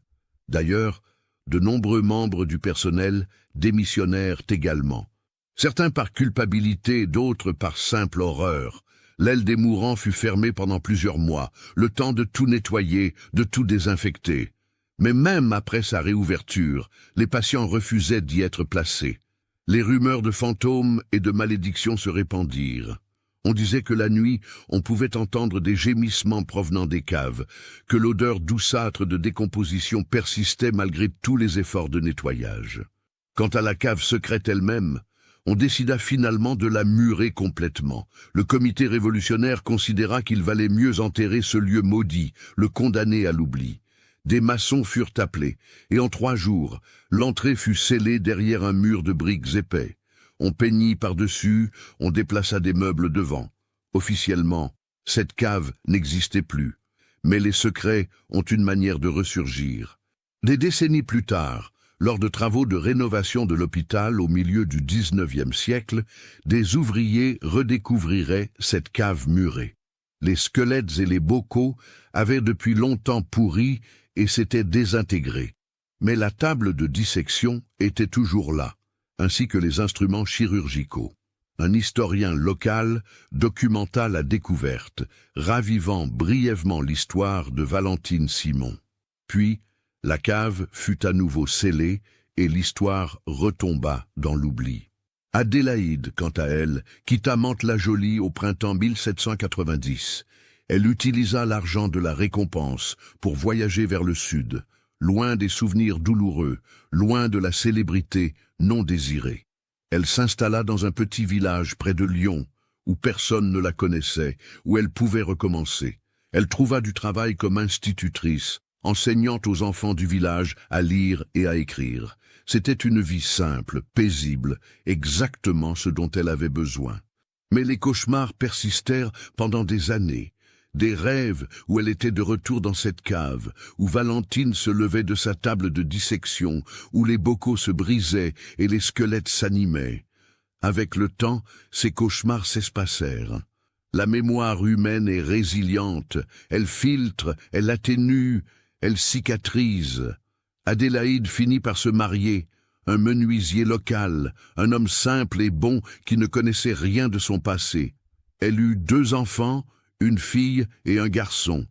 D'ailleurs, de nombreux membres du personnel démissionnèrent également. Certains par culpabilité, d'autres par simple horreur. L'aile des mourants fut fermée pendant plusieurs mois, le temps de tout nettoyer, de tout désinfecter. Mais même après sa réouverture, les patients refusaient d'y être placés. Les rumeurs de fantômes et de malédictions se répandirent. On disait que la nuit, on pouvait entendre des gémissements provenant des caves, que l'odeur douceâtre de décomposition persistait malgré tous les efforts de nettoyage. Quant à la cave secrète elle-même, On décida finalement de la murer complètement. Le comité révolutionnaire considéra qu'il valait mieux enterrer ce lieu maudit, le condamner à l'oubli. Des maçons furent appelés, et en 3 jours, l'entrée fut scellée derrière un mur de briques épais. On peignit par-dessus, on déplaça des meubles devant. Officiellement, cette cave n'existait plus. Mais les secrets ont une manière de ressurgir. Des décennies plus tard, lors de travaux de rénovation de l'hôpital au milieu du XIXe siècle, des ouvriers redécouvriraient cette cave murée. Les squelettes et les bocaux avaient depuis longtemps pourri et s'étaient désintégrés. Mais la table de dissection était toujours là, ainsi que les instruments chirurgicaux. Un historien local documenta la découverte, ravivant brièvement l'histoire de Valentine Simon. Puis, la cave fut à nouveau scellée et l'histoire retomba dans l'oubli. Adélaïde, quant à elle, quitta Mantes-la-Jolie au printemps 1790. Elle utilisa l'argent de la récompense pour voyager vers le sud, loin des souvenirs douloureux, loin de la célébrité non désirée. Elle s'installa dans un petit village près de Lyon, où personne ne la connaissait, où elle pouvait recommencer. Elle trouva du travail comme institutrice, enseignant aux enfants du village à lire et à écrire. C'était une vie simple, paisible, exactement ce dont elle avait besoin. Mais les cauchemars persistèrent pendant des années. Des rêves où elle était de retour dans cette cave, où Valentine se levait de sa table de dissection, où les bocaux se brisaient et les squelettes s'animaient. Avec le temps, ces cauchemars s'espacèrent. La mémoire humaine est résiliente, elle filtre, elle atténue, elle cicatrise. Adélaïde finit par se marier, un menuisier local, un homme simple et bon qui ne connaissait rien de son passé. Elle eut 2 enfants, une fille et un garçon.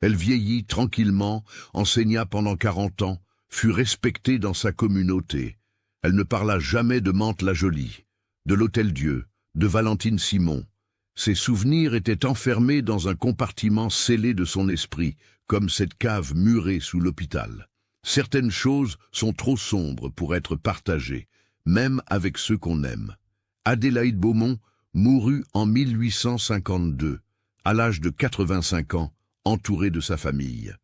Elle vieillit tranquillement, enseigna pendant 40 ans, fut respectée dans sa communauté. Elle ne parla jamais de Mantes-la-Jolie, de l'Hôtel-Dieu, de Valentine Simon. Ses souvenirs étaient enfermés dans un compartiment scellé de son esprit, comme cette cave murée sous l'hôpital. Certaines choses sont trop sombres pour être partagées, même avec ceux qu'on aime. Adélaïde Beaumont mourut en 1852. À l'âge de 85 ans, entourée de sa famille.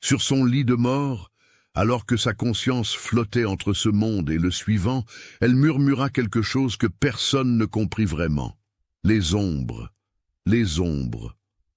Sur son lit de mort, alors que sa conscience flottait entre ce monde et le suivant, elle murmura quelque chose que personne ne comprit vraiment. Les ombres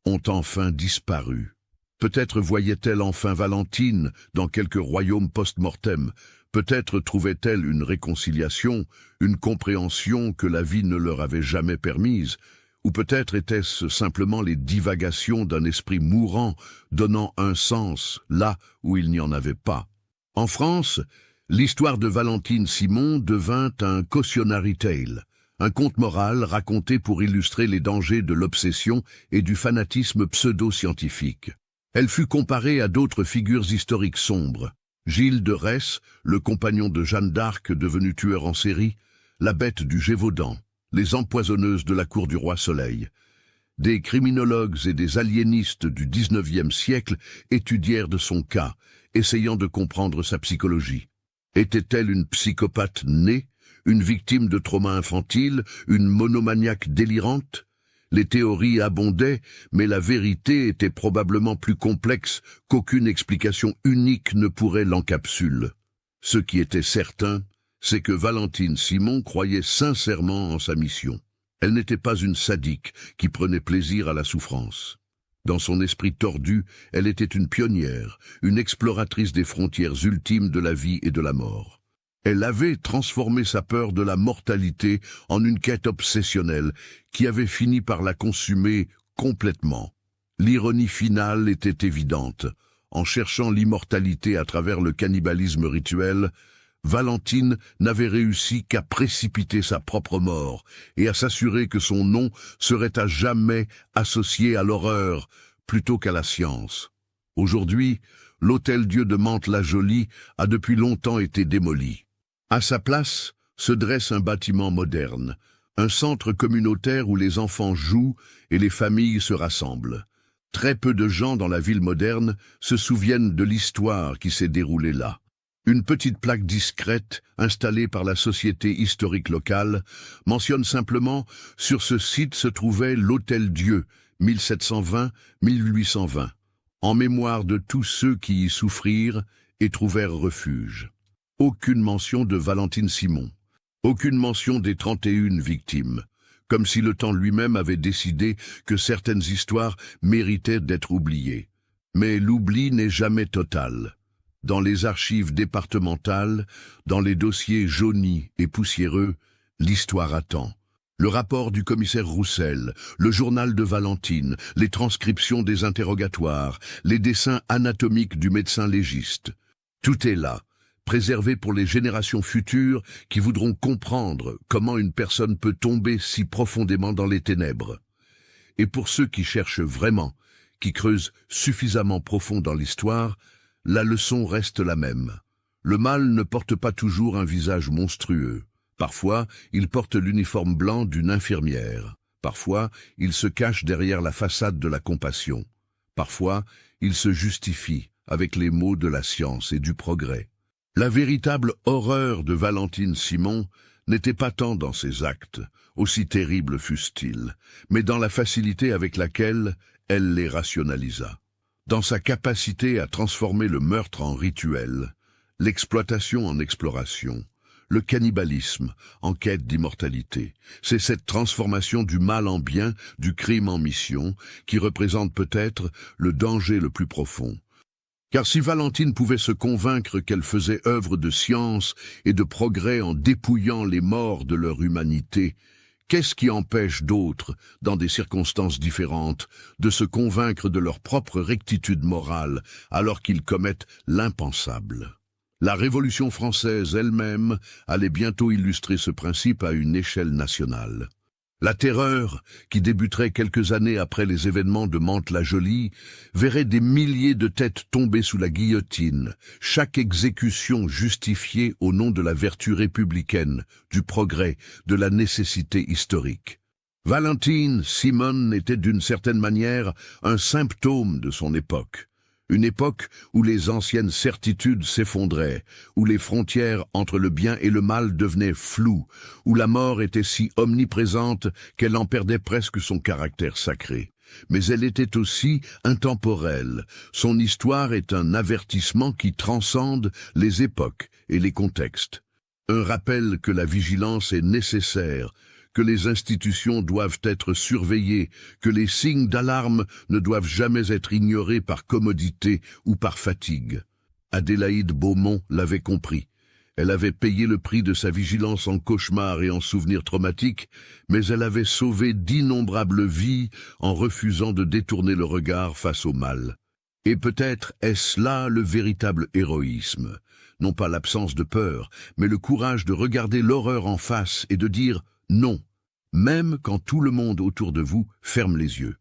ont enfin disparu. Peut-être voyait-elle enfin Valentine dans quelque royaume post-mortem. Peut-être trouvait-elle une réconciliation, une compréhension que la vie ne leur avait jamais permise. Ou peut-être étaient-ce simplement les divagations d'un esprit mourant, donnant un sens là où il n'y en avait pas. En France, l'histoire de Valentine Simon devint un cautionary tale, un conte moral raconté pour illustrer les dangers de l'obsession et du fanatisme pseudo-scientifique. Elle fut comparée à d'autres figures historiques sombres. Gilles de Retz, le compagnon de Jeanne d'Arc devenu tueur en série, la bête du Gévaudan, les empoisonneuses de la cour du roi Soleil. Des criminologues et des aliénistes du XIXe siècle étudièrent de son cas, essayant de comprendre sa psychologie. Était-elle une psychopathe née, une victime de trauma infantile, une monomaniaque délirante? Les théories abondaient, mais la vérité était probablement plus complexe qu'aucune explication unique ne pourrait l'encapsuler. Ce qui était certain, c'est que Valentine Simon croyait sincèrement en sa mission. Elle n'était pas une sadique qui prenait plaisir à la souffrance. Dans son esprit tordu, elle était une pionnière, une exploratrice des frontières ultimes de la vie et de la mort. Elle avait transformé sa peur de la mortalité en une quête obsessionnelle qui avait fini par la consumer complètement. L'ironie finale était évidente. En cherchant l'immortalité à travers le cannibalisme rituel, Valentine n'avait réussi qu'à précipiter sa propre mort et à s'assurer que son nom serait à jamais associé à l'horreur plutôt qu'à la science. Aujourd'hui, l'Hôtel-Dieu de Mantes-la-Jolie a depuis longtemps été démoli. À sa place se dresse un bâtiment moderne, un centre communautaire où les enfants jouent et les familles se rassemblent. Très peu de gens dans la ville moderne se souviennent de l'histoire qui s'est déroulée là. Une petite plaque discrète, installée par la Société historique locale, mentionne simplement « Sur ce site se trouvait l'Hôtel-Dieu, 1720-1820, en mémoire de tous ceux qui y souffrirent et trouvèrent refuge. » Aucune mention de Valentine Simon. Aucune mention des 31 victimes. Comme si le temps lui-même avait décidé que certaines histoires méritaient d'être oubliées. Mais l'oubli n'est jamais total. Dans les archives départementales, dans les dossiers jaunis et poussiéreux, l'histoire attend. Le rapport du commissaire Roussel, le journal de Valentine, les transcriptions des interrogatoires, les dessins anatomiques du médecin légiste. Tout est là, préservé pour les générations futures qui voudront comprendre comment une personne peut tomber si profondément dans les ténèbres. Et pour ceux qui cherchent vraiment, qui creusent suffisamment profond dans l'histoire, la leçon reste la même. Le mal ne porte pas toujours un visage monstrueux. Parfois, il porte l'uniforme blanc d'une infirmière. Parfois, il se cache derrière la façade de la compassion. Parfois, il se justifie avec les mots de la science et du progrès. La véritable horreur de Valentine Simon n'était pas tant dans ses actes, aussi terribles fussent-ils, mais dans la facilité avec laquelle elle les rationalisa. Dans sa capacité à transformer le meurtre en rituel, l'exploitation en exploration, le cannibalisme en quête d'immortalité. C'est cette transformation du mal en bien, du crime en mission, qui représente peut-être le danger le plus profond. Car si Valentine pouvait se convaincre qu'elle faisait œuvre de science et de progrès en dépouillant les morts de leur humanité, qu'est-ce qui empêche d'autres, dans des circonstances différentes, de se convaincre de leur propre rectitude morale alors qu'ils commettent l'impensable? La Révolution française elle-même allait bientôt illustrer ce principe à une échelle nationale. La terreur, qui débuterait quelques années après les événements de Mantes-la-Jolie, verrait des milliers de têtes tomber sous la guillotine, chaque exécution justifiée au nom de la vertu républicaine, du progrès, de la nécessité historique. Valentine Simon était d'une certaine manière un symptôme de son époque. Une époque où les anciennes certitudes s'effondraient, où les frontières entre le bien et le mal devenaient floues, où la mort était si omniprésente qu'elle en perdait presque son caractère sacré. Mais elle était aussi intemporelle. Son histoire est un avertissement qui transcende les époques et les contextes. Un rappel que la vigilance est nécessaire, que les institutions doivent être surveillées, que les signes d'alarme ne doivent jamais être ignorés par commodité ou par fatigue. Adélaïde Beaumont l'avait compris. Elle avait payé le prix de sa vigilance en cauchemars et en souvenirs traumatiques, mais elle avait sauvé d'innombrables vies en refusant de détourner le regard face au mal. Et peut-être est-ce là le véritable héroïsme, non pas l'absence de peur, mais le courage de regarder l'horreur en face et de dire non, même quand tout le monde autour de vous ferme les yeux.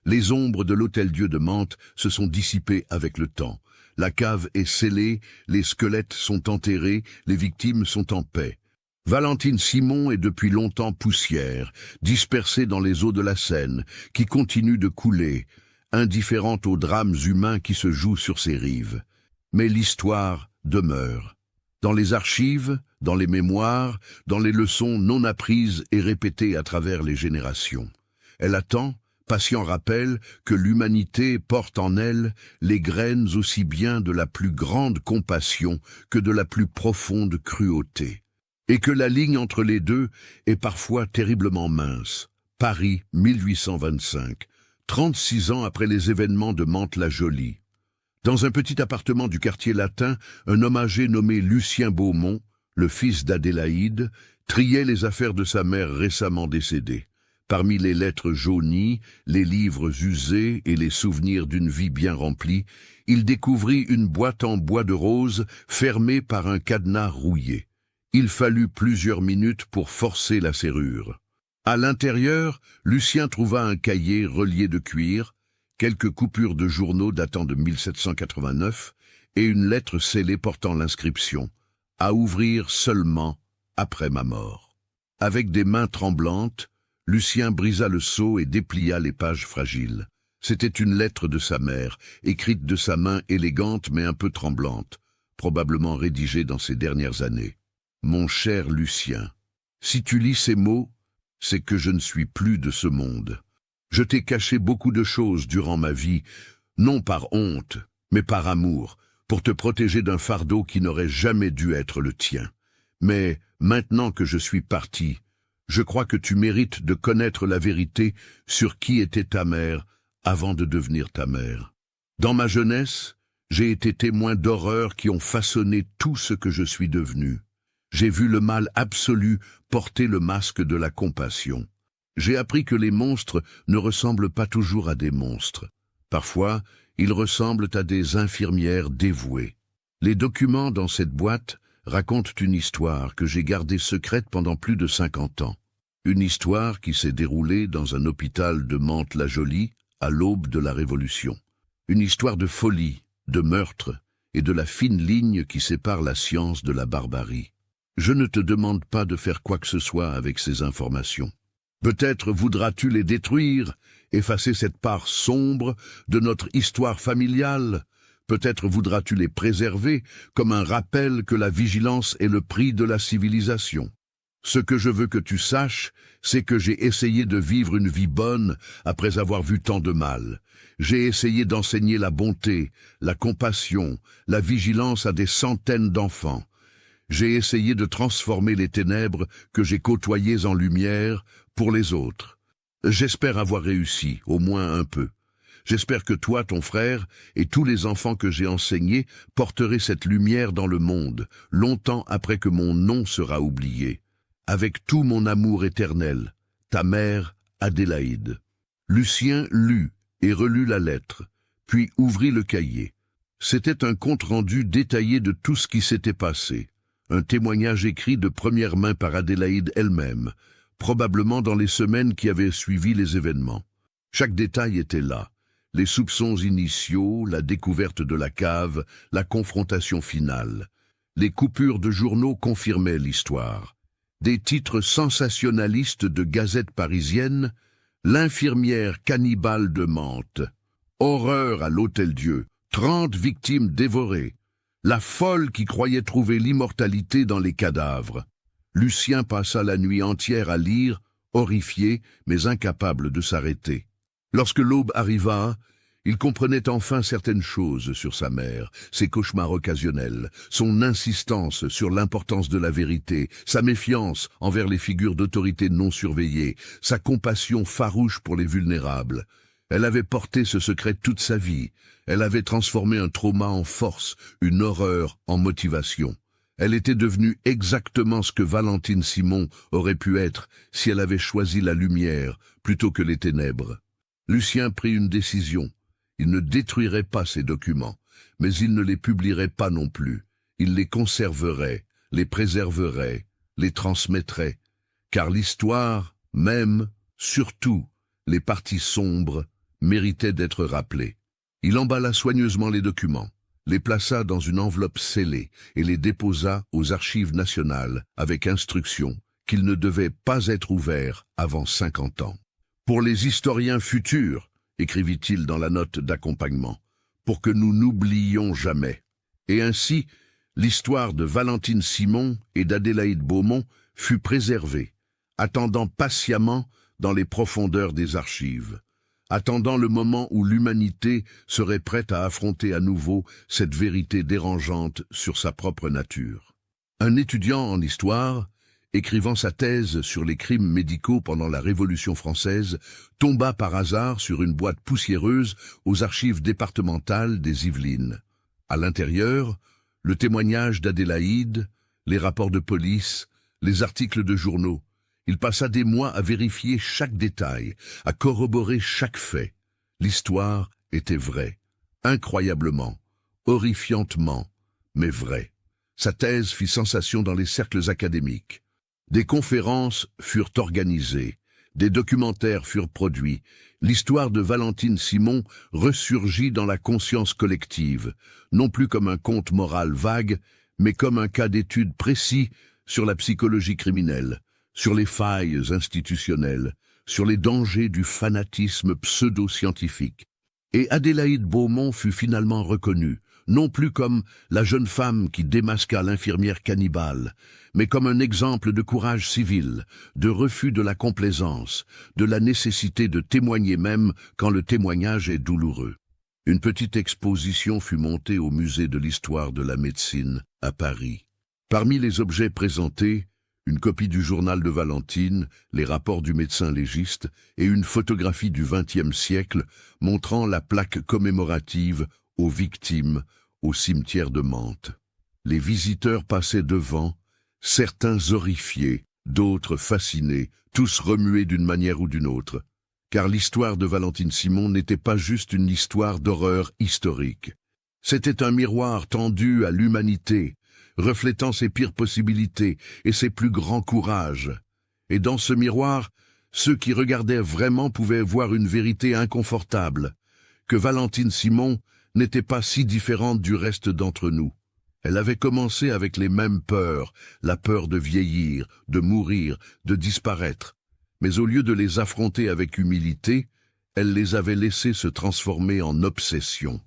Les ombres de l'Hôtel-Dieu de Mantes se sont dissipées avec le temps. La cave est scellée, les squelettes sont enterrés, les victimes sont en paix. Valentine Simon est depuis longtemps poussière, dispersée dans les eaux de la Seine, qui continue de couler, indifférente aux drames humains qui se jouent sur ses rives. Mais l'histoire demeure. Dans les archives, dans les mémoires, dans les leçons non apprises et répétées à travers les générations. Elle attend, patient rappel, que l'humanité porte en elle les graines aussi bien de la plus grande compassion que de la plus profonde cruauté. Et que la ligne entre les deux est parfois terriblement mince. Paris, 1825, 36 ans après les événements de Mantes-la-Jolie. Dans un petit appartement du quartier latin, un homme âgé nommé Lucien Beaumont, le fils d'Adélaïde, triait les affaires de sa mère récemment décédée. Parmi les lettres jaunies, les livres usés et les souvenirs d'une vie bien remplie, il découvrit une boîte en bois de rose fermée par un cadenas rouillé. Il fallut plusieurs minutes pour forcer la serrure. À l'intérieur, Lucien trouva un cahier relié de cuir, quelques coupures de journaux datant de 1789 et une lettre scellée portant l'inscription « À ouvrir seulement après ma mort ». Avec des mains tremblantes, Lucien brisa le sceau et déplia les pages fragiles. C'était une lettre de sa mère, écrite de sa main élégante mais un peu tremblante. probablement rédigé dans ces dernières années. Mon cher Lucien, si tu lis ces mots, c'est que je ne suis plus de ce monde. Je t'ai caché beaucoup de choses durant ma vie, non par honte, mais par amour, pour te protéger d'un fardeau qui n'aurait jamais dû être le tien. Mais maintenant que je suis parti, je crois que tu mérites de connaître la vérité sur qui était ta mère avant de devenir ta mère. Dans ma jeunesse, j'ai été témoin d'horreurs qui ont façonné tout ce que je suis devenu. J'ai vu le mal absolu porter le masque de la compassion. J'ai appris que les monstres ne ressemblent pas toujours à des monstres. Parfois, ils ressemblent à des infirmières dévouées. Les documents dans cette boîte racontent une histoire que j'ai gardée secrète pendant plus de 50 ans. Une histoire qui s'est déroulée dans un hôpital de Mantes-la-Jolie à l'aube de la Révolution. Une histoire de folie, de meurtre et de la fine ligne qui sépare la science de la barbarie. Je ne te demande pas de faire quoi que ce soit avec ces informations. Peut-être voudras-tu les détruire, effacer cette part sombre de notre histoire familiale. Peut-être voudras-tu les préserver comme un rappel que la vigilance est le prix de la civilisation. Ce que je veux que tu saches, c'est que j'ai essayé de vivre une vie bonne après avoir vu tant de mal. J'ai essayé d'enseigner la bonté, la compassion, la vigilance à des centaines d'enfants. J'ai essayé de transformer les ténèbres que j'ai côtoyées en lumière pour les autres. J'espère avoir réussi, au moins un peu. J'espère que toi, ton frère, et tous les enfants que j'ai enseignés porteraient cette lumière dans le monde, longtemps après que mon nom sera oublié. Avec tout mon amour éternel, ta mère, Adélaïde. Lucien lut et relut la lettre, puis ouvrit le cahier. C'était un compte-rendu détaillé de tout ce qui s'était passé. Un témoignage écrit de première main par Adélaïde elle-même, probablement dans les semaines qui avaient suivi les événements. Chaque détail était là. Les soupçons initiaux, la découverte de la cave, la confrontation finale. Les coupures de journaux confirmaient l'histoire. Des titres sensationnalistes de gazettes parisiennes, l'infirmière cannibale de Mantes, horreur à l'Hôtel-Dieu, 30 victimes dévorées, la folle qui croyait trouver l'immortalité dans les cadavres. Lucien passa la nuit entière à lire, horrifié, mais incapable de s'arrêter. Lorsque l'aube arriva, il comprenait enfin certaines choses sur sa mère, ses cauchemars occasionnels, son insistance sur l'importance de la vérité, sa méfiance envers les figures d'autorité non surveillées, sa compassion farouche pour les vulnérables. Elle avait porté ce secret toute sa vie. Elle avait transformé un trauma en force, une horreur en motivation. Elle était devenue exactement ce que Valentine Simon aurait pu être si elle avait choisi la lumière plutôt que les ténèbres. Lucien prit une décision. Il ne détruirait pas ces documents, mais il ne les publierait pas non plus. Il les conserverait, les préserverait, les transmettrait, car l'histoire, même, surtout, les parties sombres, méritaient d'être rappelées. Il emballa soigneusement les documents, les plaça dans une enveloppe scellée et les déposa aux Archives nationales avec instruction qu'ils ne devaient pas être ouverts avant 50 ans. Pour les historiens futurs, écrivit-il dans la note d'accompagnement, pour que nous n'oublions jamais. Et ainsi, l'histoire de Valentine Simon et d'Adélaïde Beaumont fut préservée, attendant patiemment dans les profondeurs des archives, attendant le moment où l'humanité serait prête à affronter à nouveau cette vérité dérangeante sur sa propre nature. Un étudiant en histoire, écrivant sa thèse sur les crimes médicaux pendant la Révolution française, tomba par hasard sur une boîte poussiéreuse aux archives départementales des Yvelines. À l'intérieur, le témoignage d'Adélaïde, les rapports de police, les articles de journaux. Il passa des mois à vérifier chaque détail, à corroborer chaque fait. L'histoire était vraie, incroyablement, horrifiantement, mais vraie. Sa thèse fit sensation dans les cercles académiques. Des conférences furent organisées, des documentaires furent produits. L'histoire de Valentine Simon ressurgit dans la conscience collective, non plus comme un conte moral vague, mais comme un cas d'étude précis sur la psychologie criminelle, sur les failles institutionnelles, sur les dangers du fanatisme pseudo-scientifique. Et Adélaïde Beaumont fut finalement reconnue, non plus comme la jeune femme qui démasqua l'infirmière cannibale, mais comme un exemple de courage civil, de refus de la complaisance, de la nécessité de témoigner même quand le témoignage est douloureux. Une petite exposition fut montée au musée de l'histoire de la médecine à Paris. Parmi les objets présentés, une copie du journal de Valentine, les rapports du médecin légiste et une photographie du XXe siècle montrant la plaque commémorative aux victimes au cimetière de Mantes. Les visiteurs passaient devant, certains horrifiés, d'autres fascinés, tous remués d'une manière ou d'une autre. Car l'histoire de Valentine Simon n'était pas juste une histoire d'horreur historique. C'était un miroir tendu à l'humanité, reflétant ses pires possibilités et ses plus grands courages. Et dans ce miroir, ceux qui regardaient vraiment pouvaient voir une vérité inconfortable, que Valentine Simon n'était pas si différente du reste d'entre nous. Elle avait commencé avec les mêmes peurs, la peur de vieillir, de mourir, de disparaître. Mais au lieu de les affronter avec humilité, elle les avait laissés se transformer en obsession.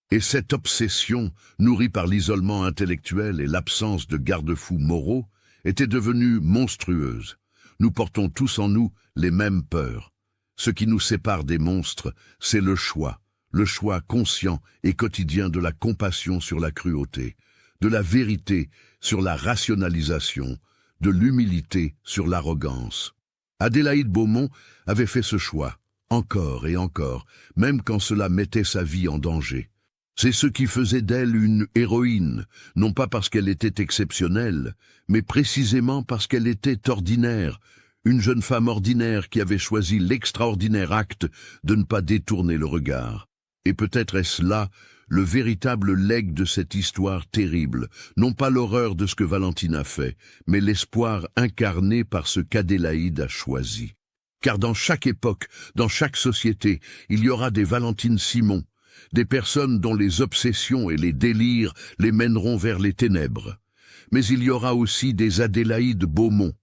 Et cette obsession, nourrie par l'isolement intellectuel et l'absence de garde-fous moraux, était devenue monstrueuse. Nous portons tous en nous les mêmes peurs. Ce qui nous sépare des monstres, c'est le choix conscient et quotidien de la compassion sur la cruauté, de la vérité sur la rationalisation, de l'humilité sur l'arrogance. Adélaïde Beaumont avait fait ce choix, encore et encore, même quand cela mettait sa vie en danger. C'est ce qui faisait d'elle une héroïne, non pas parce qu'elle était exceptionnelle, mais précisément parce qu'elle était ordinaire, une jeune femme ordinaire qui avait choisi l'extraordinaire acte de ne pas détourner le regard. Et peut-être est-ce là le véritable legs de cette histoire terrible, non pas l'horreur de ce que Valentine a fait, mais l'espoir incarné par ce qu'Adélaïde a choisi. Car dans chaque époque, dans chaque société, il y aura des Valentine Simon, des personnes dont les obsessions et les délires les mèneront vers les ténèbres. Mais il y aura aussi des Adélaïde Beaumont,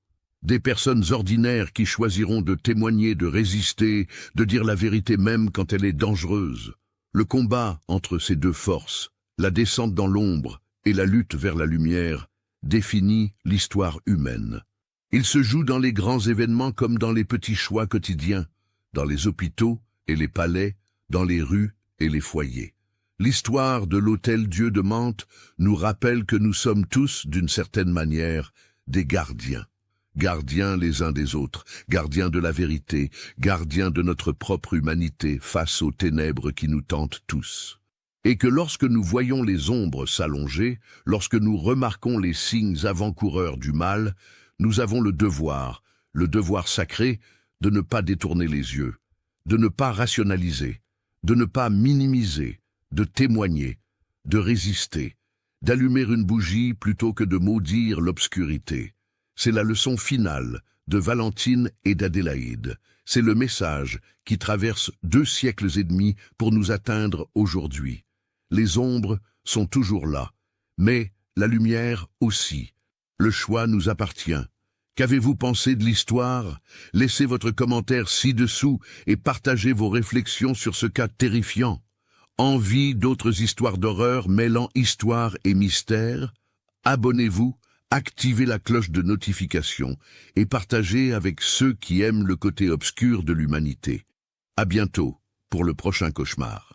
des personnes ordinaires qui choisiront de témoigner, de résister, de dire la vérité même quand elle est dangereuse. Le combat entre ces deux forces, la descente dans l'ombre et la lutte vers la lumière, définit l'histoire humaine. Il se joue dans les grands événements comme dans les petits choix quotidiens, dans les hôpitaux et les palais, dans les rues et les foyers. L'histoire de l'Hôtel-Dieu de Mantes nous rappelle que nous sommes tous, d'une certaine manière, des gardiens. Gardiens les uns des autres, gardiens de la vérité, gardiens de notre propre humanité face aux ténèbres qui nous tentent tous. Et que lorsque nous voyons les ombres s'allonger, lorsque nous remarquons les signes avant-coureurs du mal, nous avons le devoir sacré de ne pas détourner les yeux, de ne pas rationaliser, de ne pas minimiser, de témoigner, de résister, d'allumer une bougie plutôt que de maudire l'obscurité. C'est la leçon finale de Valentine et d'Adélaïde. C'est le message qui traverse 2 siècles et demi pour nous atteindre aujourd'hui. Les ombres sont toujours là, mais la lumière aussi. Le choix nous appartient. Qu'avez-vous pensé de l'histoire? Laissez votre commentaire ci-dessous et partagez vos réflexions sur ce cas terrifiant. Envie d'autres histoires d'horreur mêlant histoire et mystère? Abonnez-vous, activez la cloche de notification et partagez avec ceux qui aiment le côté obscur de l'humanité. À bientôt pour le prochain cauchemar.